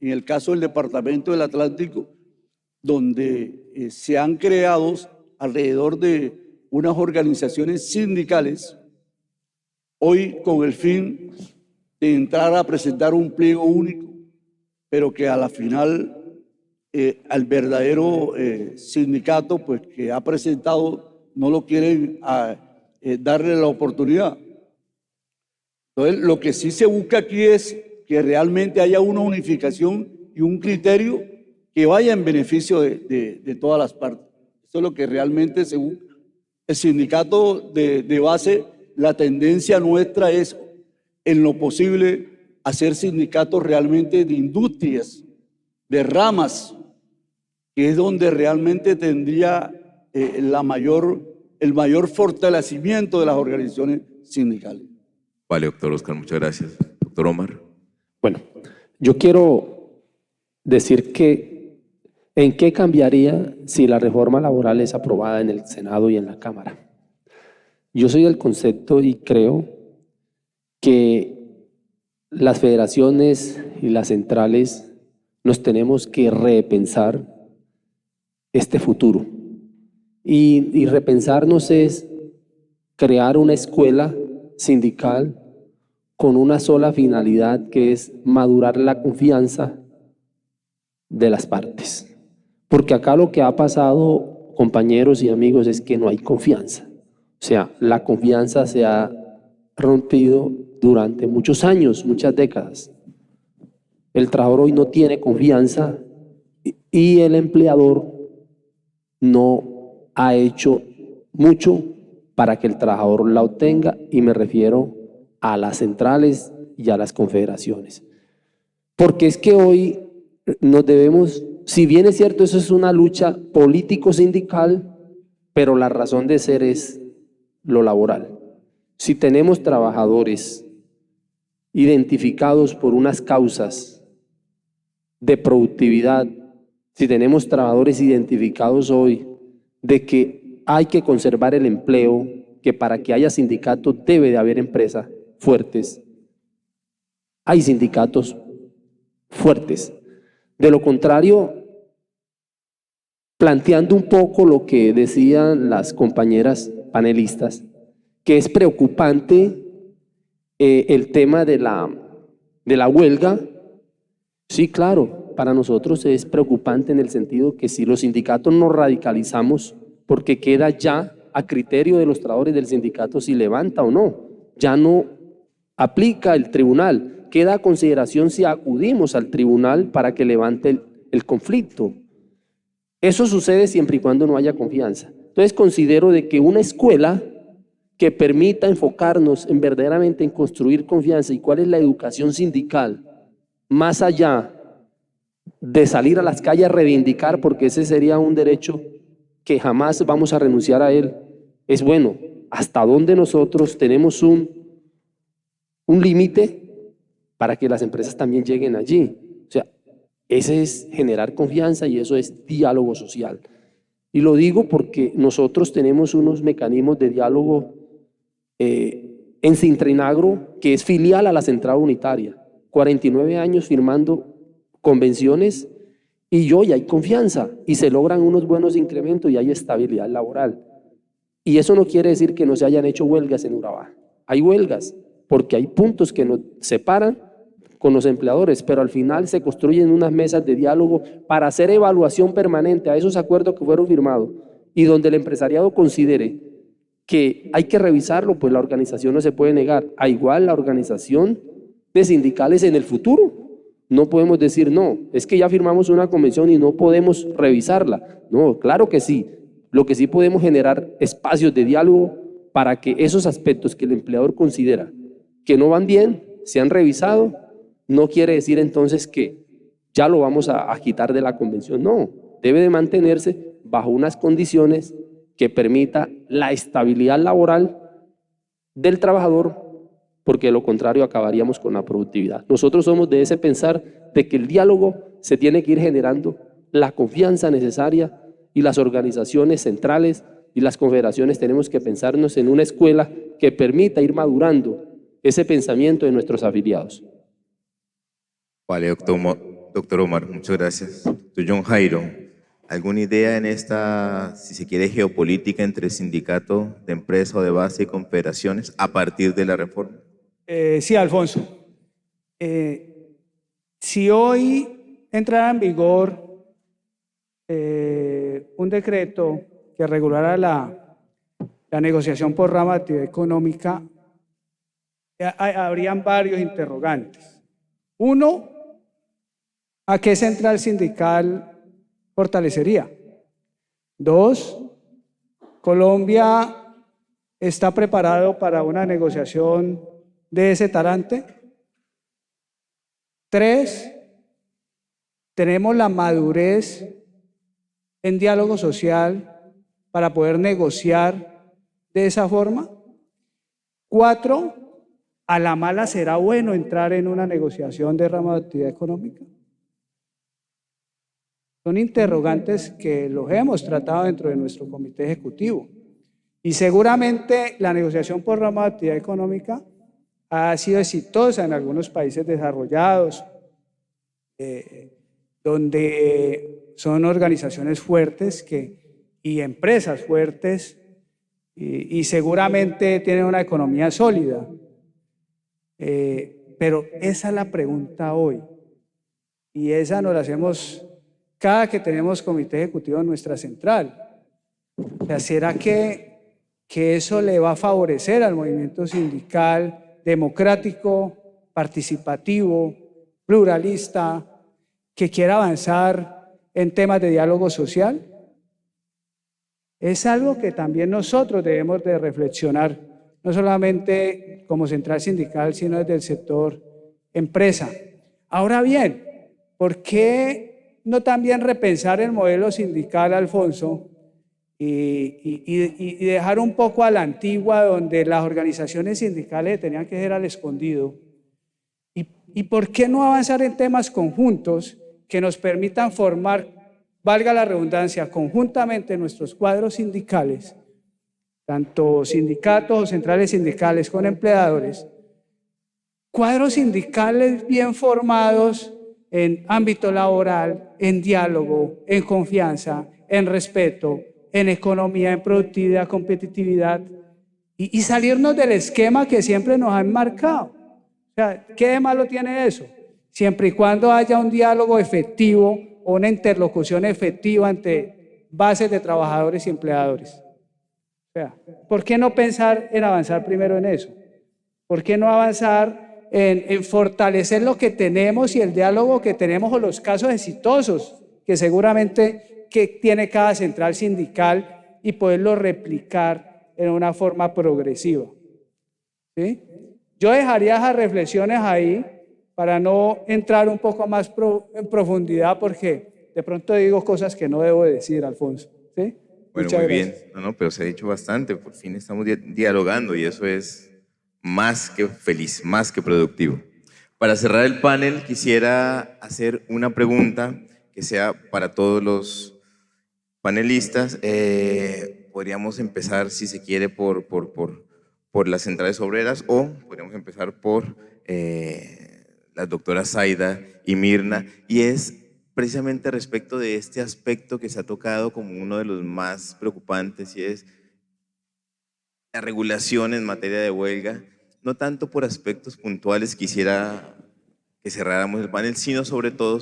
en el caso del Departamento del Atlántico, donde se han creado alrededor de unas organizaciones sindicales, hoy con el fin de entrar a presentar un pliego único, pero que a la final al verdadero sindicato pues, que ha presentado no lo quieren darle la oportunidad. Entonces, lo que sí se busca aquí es que realmente haya una unificación y un criterio que vaya en beneficio de todas las partes. Eso es lo que realmente se busca. El sindicato de base, la tendencia nuestra es, en lo posible, hacer sindicatos realmente de industrias, de ramas, que es donde realmente tendría el mayor fortalecimiento de las organizaciones sindicales. Vale, doctor Oscar, muchas gracias. Doctor Omar. Bueno, yo quiero decir que ¿en qué cambiaría si la reforma laboral es aprobada en el Senado y en la Cámara? Yo soy del concepto y creo que las federaciones y las centrales nos tenemos que repensar este futuro. Y repensarnos es crear una escuela sindical con una sola finalidad, que es madurar la confianza de las partes. Porque acá lo que ha pasado, compañeros y amigos, es que no hay confianza. O sea, la confianza se ha rompido durante muchos años, muchas décadas. El trabajador hoy no tiene confianza y el empleador no ha hecho mucho para que el trabajador la obtenga, y me refiero a las centrales y a las confederaciones. Porque es que hoy nos debemos, si bien es cierto, eso es una lucha político-sindical, pero la razón de ser es lo laboral. Si tenemos trabajadores identificados por unas causas de productividad, si tenemos trabajadores identificados hoy de que hay que conservar el empleo, que para que haya sindicato debe de haber empresas fuertes. Hay sindicatos fuertes. De lo contrario, planteando un poco lo que decían las compañeras panelistas, que es preocupante el tema de la huelga. Sí, claro, para nosotros es preocupante en el sentido que si los sindicatos nos radicalizamos, porque queda ya a criterio de los trabajadores del sindicato si levanta o no, ya no aplica el tribunal, queda a consideración si acudimos al tribunal para que levante el conflicto. Eso sucede siempre y cuando no haya confianza. Entonces considero de que una escuela que permita enfocarnos en verdaderamente en construir confianza y cuál es la educación sindical, más allá de salir a las calles a reivindicar, porque ese sería un derecho que jamás vamos a renunciar a él, es bueno, hasta dónde nosotros tenemos un límite para que las empresas también lleguen allí. O sea, ese es generar confianza y eso es diálogo social. Y lo digo porque nosotros tenemos unos mecanismos de diálogo en Sintrinagro, que es filial a la Central Unitaria, 49 años firmando convenciones y hoy hay confianza y se logran unos buenos incrementos y hay estabilidad laboral. Y eso no quiere decir que no se hayan hecho huelgas en Urabá. Hay huelgas porque hay puntos que nos separan con los empleadores, pero al final se construyen unas mesas de diálogo para hacer evaluación permanente a esos acuerdos que fueron firmados y donde el empresariado considere que hay que revisarlo, pues la organización no se puede negar. A igual la organización de sindicales en el futuro. No podemos decir, no, es que ya firmamos una convención y no podemos revisarla. No, claro que sí. Lo que sí podemos generar espacios de diálogo para que esos aspectos que el empleador considera que no van bien, sean revisados. No quiere decir entonces que ya lo vamos a quitar de la convención. No, debe de mantenerse bajo unas condiciones que permita la estabilidad laboral del trabajador, porque de lo contrario acabaríamos con la productividad. Nosotros somos de ese pensar de que el diálogo se tiene que ir generando la confianza necesaria y las organizaciones centrales y las confederaciones tenemos que pensarnos en una escuela que permita ir madurando ese pensamiento de nuestros afiliados. Vale, doctor Omar, muchas gracias. Doctor John Jairo, ¿alguna idea en esta, si se quiere, geopolítica entre sindicato de empresa o de base y confederaciones a partir de la reforma? Sí, Alfonso. Si hoy entrara en vigor un decreto que regulara la negociación por rama de actividad económica, habrían varios interrogantes. Uno, ¿a qué central sindical fortalecería? Dos, ¿Colombia está preparado para una negociación de ese talante? Tres, ¿tenemos la madurez en diálogo social para poder negociar de esa forma? Cuatro, ¿a la mala será bueno entrar en una negociación de rama de actividad económica? Son interrogantes que los hemos tratado dentro de nuestro comité ejecutivo. Y seguramente la negociación por rama de actividad económica ha sido exitosa en algunos países desarrollados, donde son organizaciones fuertes y empresas fuertes y seguramente tienen una economía sólida. Pero esa es la pregunta hoy y esa nos la hacemos cada que tenemos comité ejecutivo en nuestra central. O sea, ¿será que eso le va a favorecer al movimiento sindical democrático, participativo, pluralista, que quiera avanzar en temas de diálogo social? Es algo que también nosotros debemos de reflexionar, no solamente como central sindical, sino desde el sector empresa. Ahora bien, ¿por qué no también repensar el modelo sindical, Alfonso, y dejar un poco a la antigua, donde las organizaciones sindicales tenían que ser al escondido? ¿Y por qué no avanzar en temas conjuntos que nos permitan formar, valga la redundancia, conjuntamente nuestros cuadros sindicales tanto sindicatos o centrales sindicales con empleadores, cuadros sindicales bien formados en ámbito laboral, en diálogo, en confianza, en respeto, en economía, en productividad, competitividad, y salirnos del esquema que siempre nos han marcado. O sea, ¿qué de malo tiene eso? Siempre y cuando haya un diálogo efectivo o una interlocución efectiva ante bases de trabajadores y empleadores. O sea, ¿por qué no pensar en avanzar primero en eso? ¿Por qué no avanzar en fortalecer lo que tenemos y el diálogo que tenemos o los casos exitosos que seguramente que tiene cada central sindical y poderlo replicar en una forma progresiva? ¿Sí? Yo dejaría esas reflexiones ahí para no entrar un poco más en profundidad, porque de pronto digo cosas que no debo decir, Alfonso. ¿Sí? Bueno, Muchas muy gracias. bien. No, pero se ha dicho bastante. Por fin estamos dialogando y eso es más que feliz, más que productivo. Para cerrar el panel, quisiera hacer una pregunta que sea para todos los panelistas. Podríamos empezar, si se quiere, por las centrales obreras o podríamos empezar por las doctoras Zaida y Mirna, y es precisamente respecto de este aspecto que se ha tocado como uno de los más preocupantes, y es la regulación en materia de huelga, no tanto por aspectos puntuales, quisiera que cerráramos el panel, sino sobre todo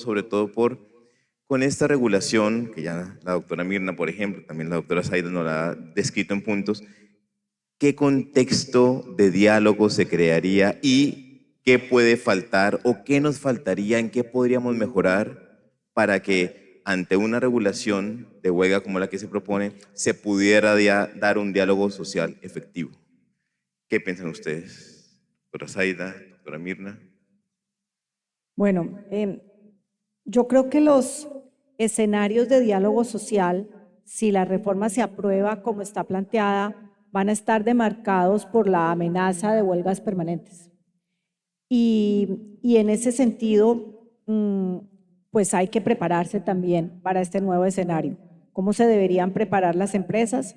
con esta regulación, que ya la doctora Mirna, por ejemplo, también la doctora Zaida nos la ha descrito en puntos, ¿qué contexto de diálogo se crearía y qué puede faltar o qué nos faltaría, en qué podríamos mejorar para que ante una regulación de huelga como la que se propone se pudiera dar un diálogo social efectivo? ¿Qué piensan ustedes? Doctora Zaida, doctora Mirna. Bueno, yo creo que los escenarios de diálogo social, si la reforma se aprueba como está planteada, van a estar demarcados por la amenaza de huelgas permanentes. Y en ese sentido, pues hay que prepararse también para este nuevo escenario. ¿Cómo se deberían preparar las empresas?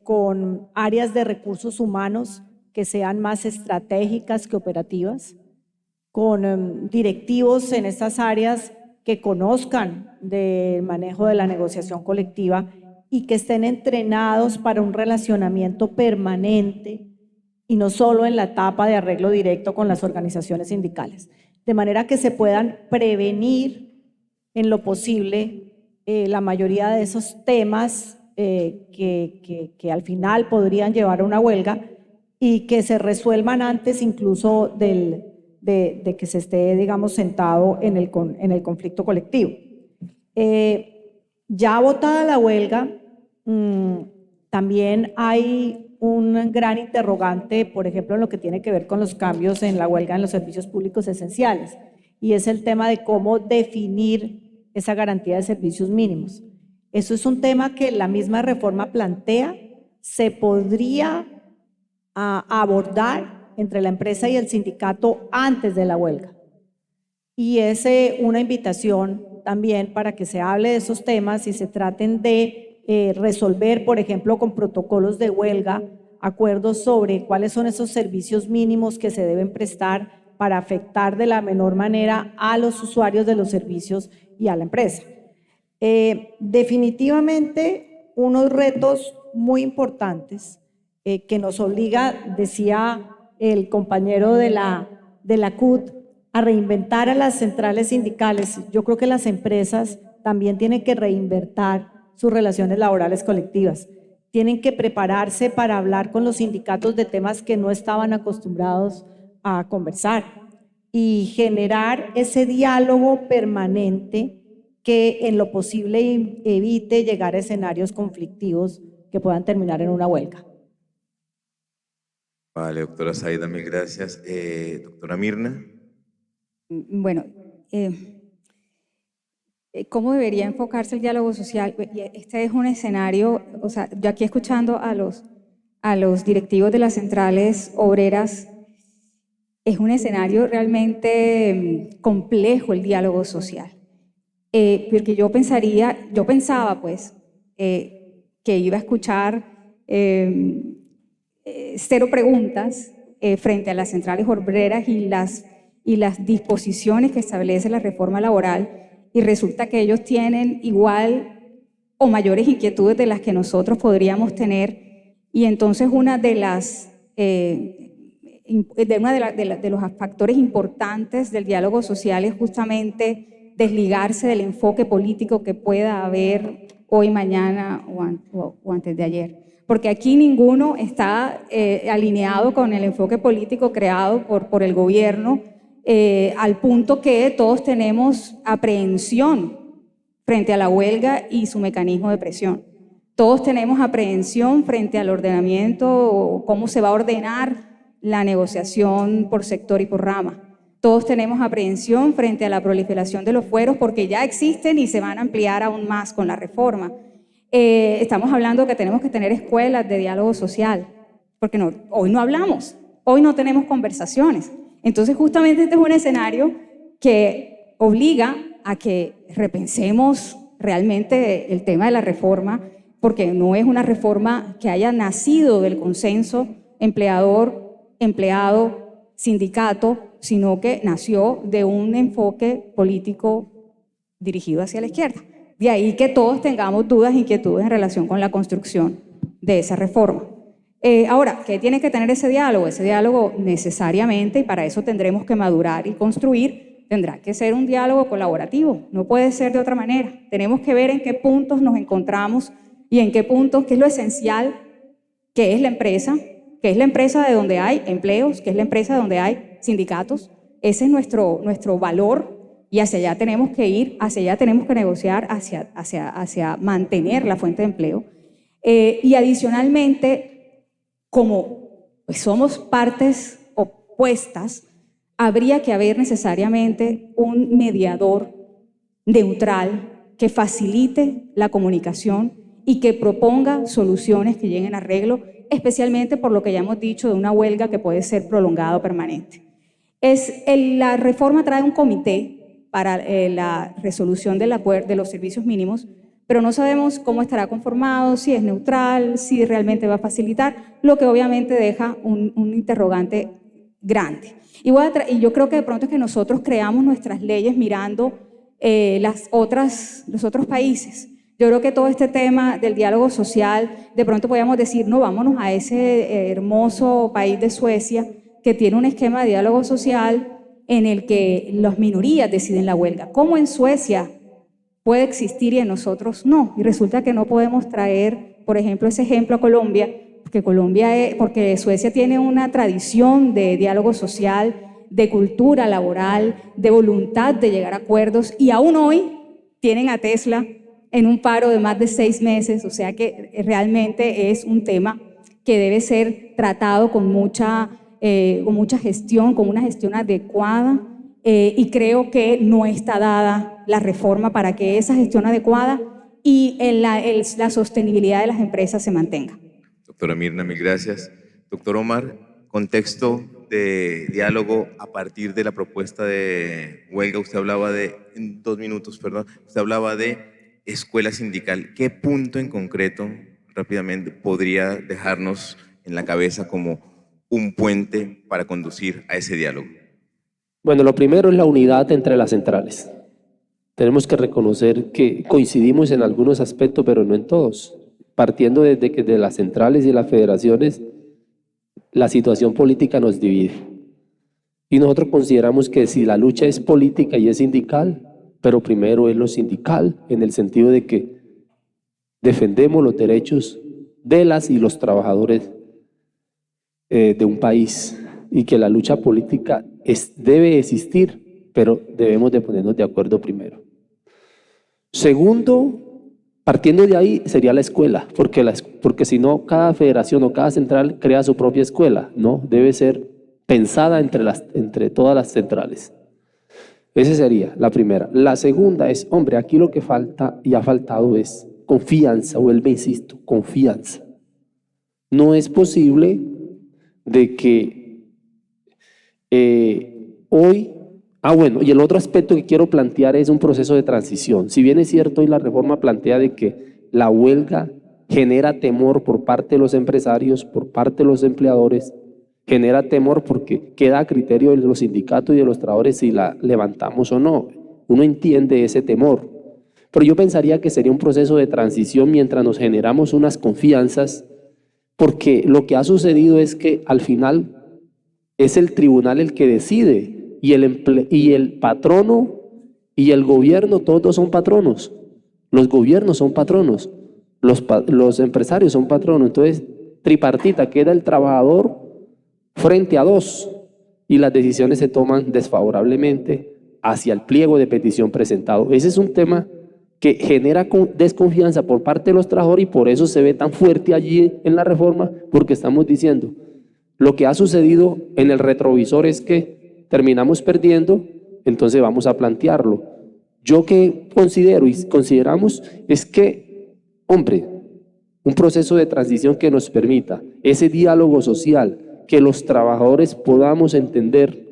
Con áreas de recursos humanos que sean más estratégicas que operativas, con directivos en estas áreas que conozcan del manejo de la negociación colectiva y que estén entrenados para un relacionamiento permanente y no solo en la etapa de arreglo directo con las organizaciones sindicales, de manera que se puedan prevenir en lo posible la mayoría de esos temas que al final podrían llevar a una huelga y que se resuelvan antes incluso de que se esté, digamos, sentado en el conflicto colectivo. Ya votada la huelga, también hay un gran interrogante, por ejemplo, en lo que tiene que ver con los cambios en la huelga en los servicios públicos esenciales, y es el tema de cómo definir esa garantía de servicios mínimos. Eso es un tema que la misma reforma plantea, se podría abordar entre la empresa y el sindicato antes de la huelga. Y es una invitación también para que se hable de esos temas y se traten de resolver, por ejemplo, con protocolos de huelga, acuerdos sobre cuáles son esos servicios mínimos que se deben prestar para afectar de la menor manera a los usuarios de los servicios y a la empresa. Definitivamente, unos retos muy importantes que nos obliga, decía el compañero de la CUT, a reinventar a las centrales sindicales. Yo creo que las empresas también tienen que reinventar sus relaciones laborales colectivas. Tienen que prepararse para hablar con los sindicatos de temas que no estaban acostumbrados a conversar y generar ese diálogo permanente que en lo posible evite llegar a escenarios conflictivos que puedan terminar en una huelga. Vale, doctora Zaida, mil gracias. Doctora Mirna. Bueno, ¿cómo debería enfocarse el diálogo social? Este es un escenario, o sea, yo aquí escuchando a los directivos de las centrales obreras, es un escenario realmente complejo el diálogo social. Porque yo pensaba pues que iba a escuchar cero preguntas frente a las centrales obreras y las disposiciones que establece la reforma laboral, y resulta que ellos tienen igual o mayores inquietudes de las que nosotros podríamos tener, y entonces uno de los factores importantes del diálogo social es justamente desligarse del enfoque político que pueda haber hoy, mañana o antes de ayer. Porque aquí ninguno está alineado con el enfoque político creado por el gobierno, al punto que todos tenemos aprehensión frente a la huelga y su mecanismo de presión. Todos tenemos aprehensión frente al ordenamiento, cómo se va a ordenar la negociación por sector y por rama. Todos tenemos aprehensión frente a la proliferación de los fueros, porque ya existen y se van a ampliar aún más con la reforma. Estamos hablando que tenemos que tener escuelas de diálogo social, porque hoy no hablamos, hoy no tenemos conversaciones. Entonces, justamente este es un escenario que obliga a que repensemos realmente el tema de la reforma, porque no es una reforma que haya nacido del consenso empleador, empleado, sindicato, sino que nació de un enfoque político dirigido hacia la izquierda. De ahí que todos tengamos dudas e inquietudes en relación con la construcción de esa reforma. Ahora, ¿qué tiene que tener ese diálogo? Ese diálogo necesariamente, y para eso tendremos que madurar y construir, tendrá que ser un diálogo colaborativo, no puede ser de otra manera. Tenemos que ver en qué puntos nos encontramos y en qué puntos, qué es lo esencial, qué es la empresa de donde hay empleos, qué es la empresa donde hay sindicatos. Ese es nuestro valor. Y hacia allá tenemos que ir, hacia allá tenemos que negociar, hacia mantener la fuente de empleo. Y adicionalmente, como pues somos partes opuestas, habría que haber necesariamente un mediador neutral que facilite la comunicación y que proponga soluciones que lleguen a arreglo, especialmente por lo que ya hemos dicho de una huelga que puede ser prolongada o permanente. La reforma trae un comité para la resolución de los servicios mínimos, pero no sabemos cómo estará conformado, si es neutral, si realmente va a facilitar, lo que obviamente deja un interrogante grande. Y yo creo que de pronto es que nosotros creamos nuestras leyes mirando los otros países. Yo creo que todo este tema del diálogo social, de pronto podríamos decir, no, vámonos a ese hermoso país de Suecia, que tiene un esquema de diálogo social en el que las minorías deciden la huelga. ¿Cómo en Suecia puede existir y en nosotros no? Y resulta que no podemos traer, por ejemplo, ese ejemplo a Colombia, porque Suecia tiene una tradición de diálogo social, de cultura laboral, de voluntad de llegar a acuerdos, y aún hoy tienen a Tesla en un paro de más de 6 meses, o sea que realmente es un tema que debe ser tratado con mucha gestión, con una gestión adecuada, y creo que no está dada la reforma para que esa gestión adecuada y la sostenibilidad de las empresas se mantenga. Doctora Mirna, mil gracias. Doctor Omar, contexto de diálogo a partir de la propuesta de huelga. Usted hablaba en 2 minutos, perdón, usted hablaba de escuela sindical. ¿Qué punto en concreto, rápidamente, podría dejarnos en la cabeza como un puente para conducir a ese diálogo? Bueno, lo primero es la unidad entre las centrales. Tenemos que reconocer que coincidimos en algunos aspectos, pero no en todos. Partiendo desde que de las centrales y las federaciones, la situación política nos divide. Y nosotros consideramos que si la lucha es política y es sindical, pero primero es lo sindical, en el sentido de que defendemos los derechos de las y los trabajadores de un país, y que la lucha política debe existir, pero debemos de ponernos de acuerdo primero. Segundo, partiendo de ahí sería la escuela, porque si no, cada federación o cada central crea su propia escuela, ¿no? Debe ser pensada entre todas las centrales. Esa sería la primera. La segunda es, hombre, aquí lo que falta y ha faltado es confianza, vuelvo e insisto, confianza. No es posible de que hoy, bueno, y el otro aspecto que quiero plantear es un proceso de transición. Si bien es cierto, hoy la reforma plantea de que la huelga genera temor por parte de los empresarios, por parte de los empleadores, genera temor porque queda a criterio de los sindicatos y de los trabajadores si la levantamos o no. Uno entiende ese temor, pero yo pensaría que sería un proceso de transición mientras nos generamos unas confianzas, porque lo que ha sucedido es que al final es el tribunal el que decide y el patrono y el gobierno, todos son patronos. Los gobiernos son patronos, los empresarios son patronos. Entonces, tripartita, queda el trabajador frente a dos y las decisiones se toman desfavorablemente hacia el pliego de petición presentado. Ese es un tema que genera desconfianza por parte de los trabajadores y por eso se ve tan fuerte allí en la reforma, porque estamos diciendo, lo que ha sucedido en el retrovisor es que terminamos perdiendo, entonces vamos a plantearlo. Yo que considero y consideramos es que, hombre, un proceso de transición que nos permita ese diálogo social, que los trabajadores podamos entender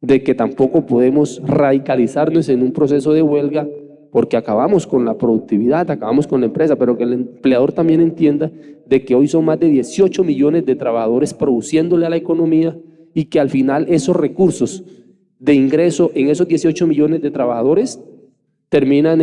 de que tampoco podemos radicalizarnos en un proceso de huelga porque acabamos con la productividad, acabamos con la empresa, pero que el empleador también entienda de que hoy son más de 18 millones de trabajadores produciéndole a la economía y que al final esos recursos de ingreso en esos 18 millones de trabajadores terminan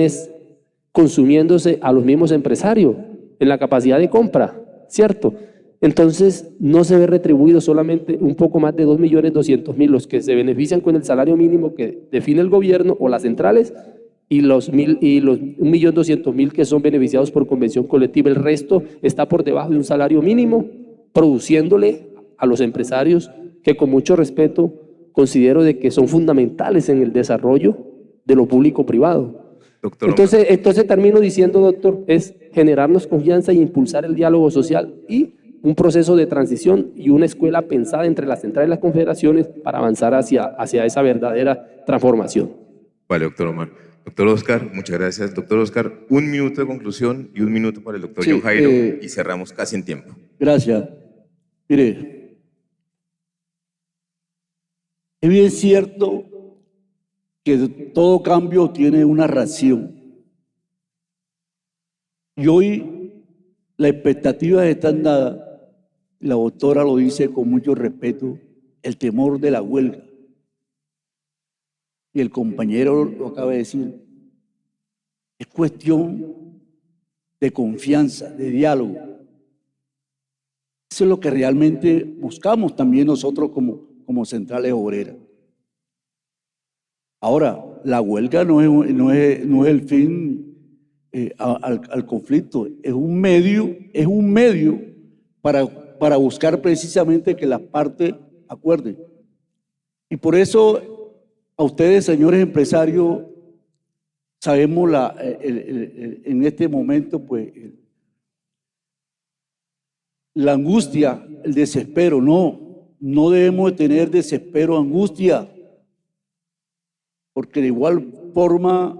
consumiéndose a los mismos empresarios en la capacidad de compra, ¿cierto? Entonces no se ve retribuido solamente un poco más de 2.200.000 los que se benefician con el salario mínimo que define el gobierno o las centrales y los 1.200.000 que son beneficiados por convención colectiva. El resto está por debajo de un salario mínimo, produciéndole a los empresarios que con mucho respeto considero de que son fundamentales en el desarrollo de lo público-privado. Doctor, Entonces termino diciendo, doctor, es generarnos confianza y impulsar el diálogo social y un proceso de transición y una escuela pensada entre las centrales y las confederaciones para avanzar hacia esa verdadera transformación. vale, doctor Omar. Doctor Oscar, muchas gracias. Doctor Oscar, 1 minuto de conclusión y 1 minuto para el doctor Sí, John Jairo y cerramos casi en tiempo. Gracias. Mire, es bien cierto que todo cambio tiene una ración. Y hoy las expectativas están dadas, la doctora lo dice con mucho respeto, el temor de la huelga. Y el compañero lo acaba de decir, es cuestión de confianza, de diálogo. Eso es lo que realmente buscamos también nosotros como centrales obreras. Ahora, la huelga no es el fin al conflicto, es un medio para buscar precisamente que las partes acuerden. Y por eso a ustedes, señores empresarios, sabemos en este momento, pues, la angustia, el desespero. No debemos tener desespero, angustia, porque de igual forma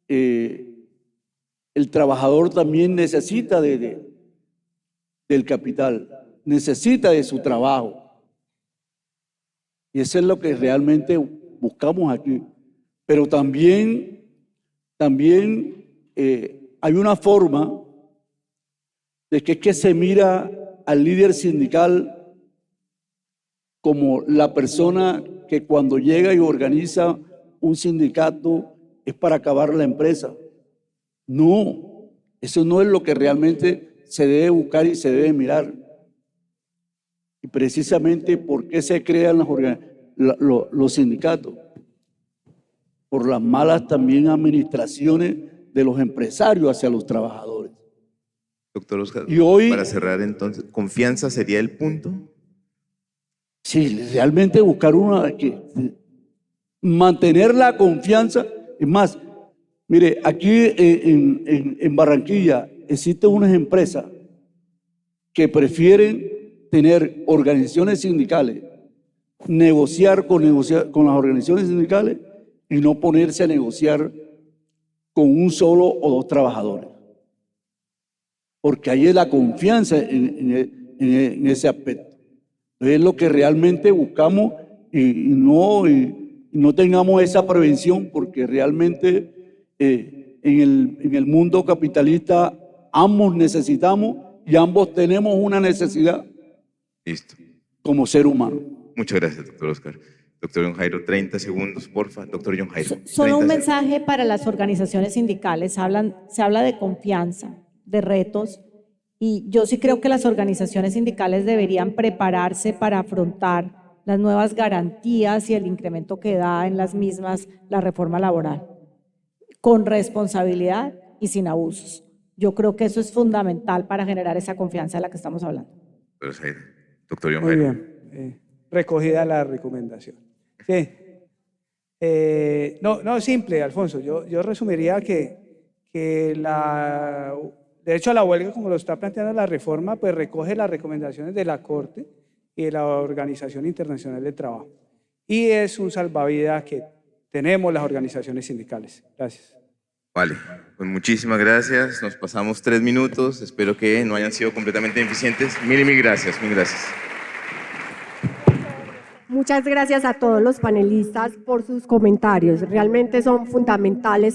el trabajador también necesita del capital, necesita de su trabajo. Y eso es lo que realmente buscamos aquí. Pero también hay una forma de que es que se mira al líder sindical como la persona que cuando llega y organiza un sindicato es para acabar la empresa. No, eso no es lo que realmente se debe buscar y se debe mirar. Y precisamente, ¿por qué se crean los sindicatos? Por las malas también administraciones de los empresarios hacia los trabajadores. Doctor Oscar, Y hoy, para cerrar entonces, ¿confianza sería el punto? sí, realmente buscar mantener la confianza. Es más, mire, aquí en Barranquilla existen unas empresas que prefieren tener organizaciones sindicales, negociar con las organizaciones sindicales y no ponerse a negociar con un solo o dos trabajadores. Porque ahí es la confianza en ese aspecto. Es lo que realmente buscamos y no tengamos esa prevención, porque realmente en el mundo capitalista Ambos necesitamos y ambos tenemos una necesidad Listo. como ser humano. Muchas gracias, doctor Oscar. Doctor John Jairo, 30 segundos, porfa. Doctor John Jairo. Solo 30 un segundos. mensaje para las organizaciones sindicales. Se habla de confianza, de retos, y yo sí creo que las organizaciones sindicales deberían prepararse para afrontar las nuevas garantías y el incremento que da en las mismas la reforma laboral, con responsabilidad y sin abusos. Yo creo que eso es fundamental para generar esa confianza de la que estamos hablando. Doctor Jairo. Doctor John Muy Jairo. bien, recogida la recomendación. Sí. No, simple, Alfonso. Yo resumiría que de hecho la huelga, como lo está planteando la reforma, pues recoge las recomendaciones de la Corte y de la Organización Internacional del Trabajo. Y es un salvavidas que tenemos las organizaciones sindicales. Gracias. Vale, pues muchísimas gracias. Nos pasamos 3 minutos. Espero que no hayan sido completamente ineficientes. Mil gracias, mil gracias. Muchas gracias a todos los panelistas por sus comentarios. Realmente son fundamentales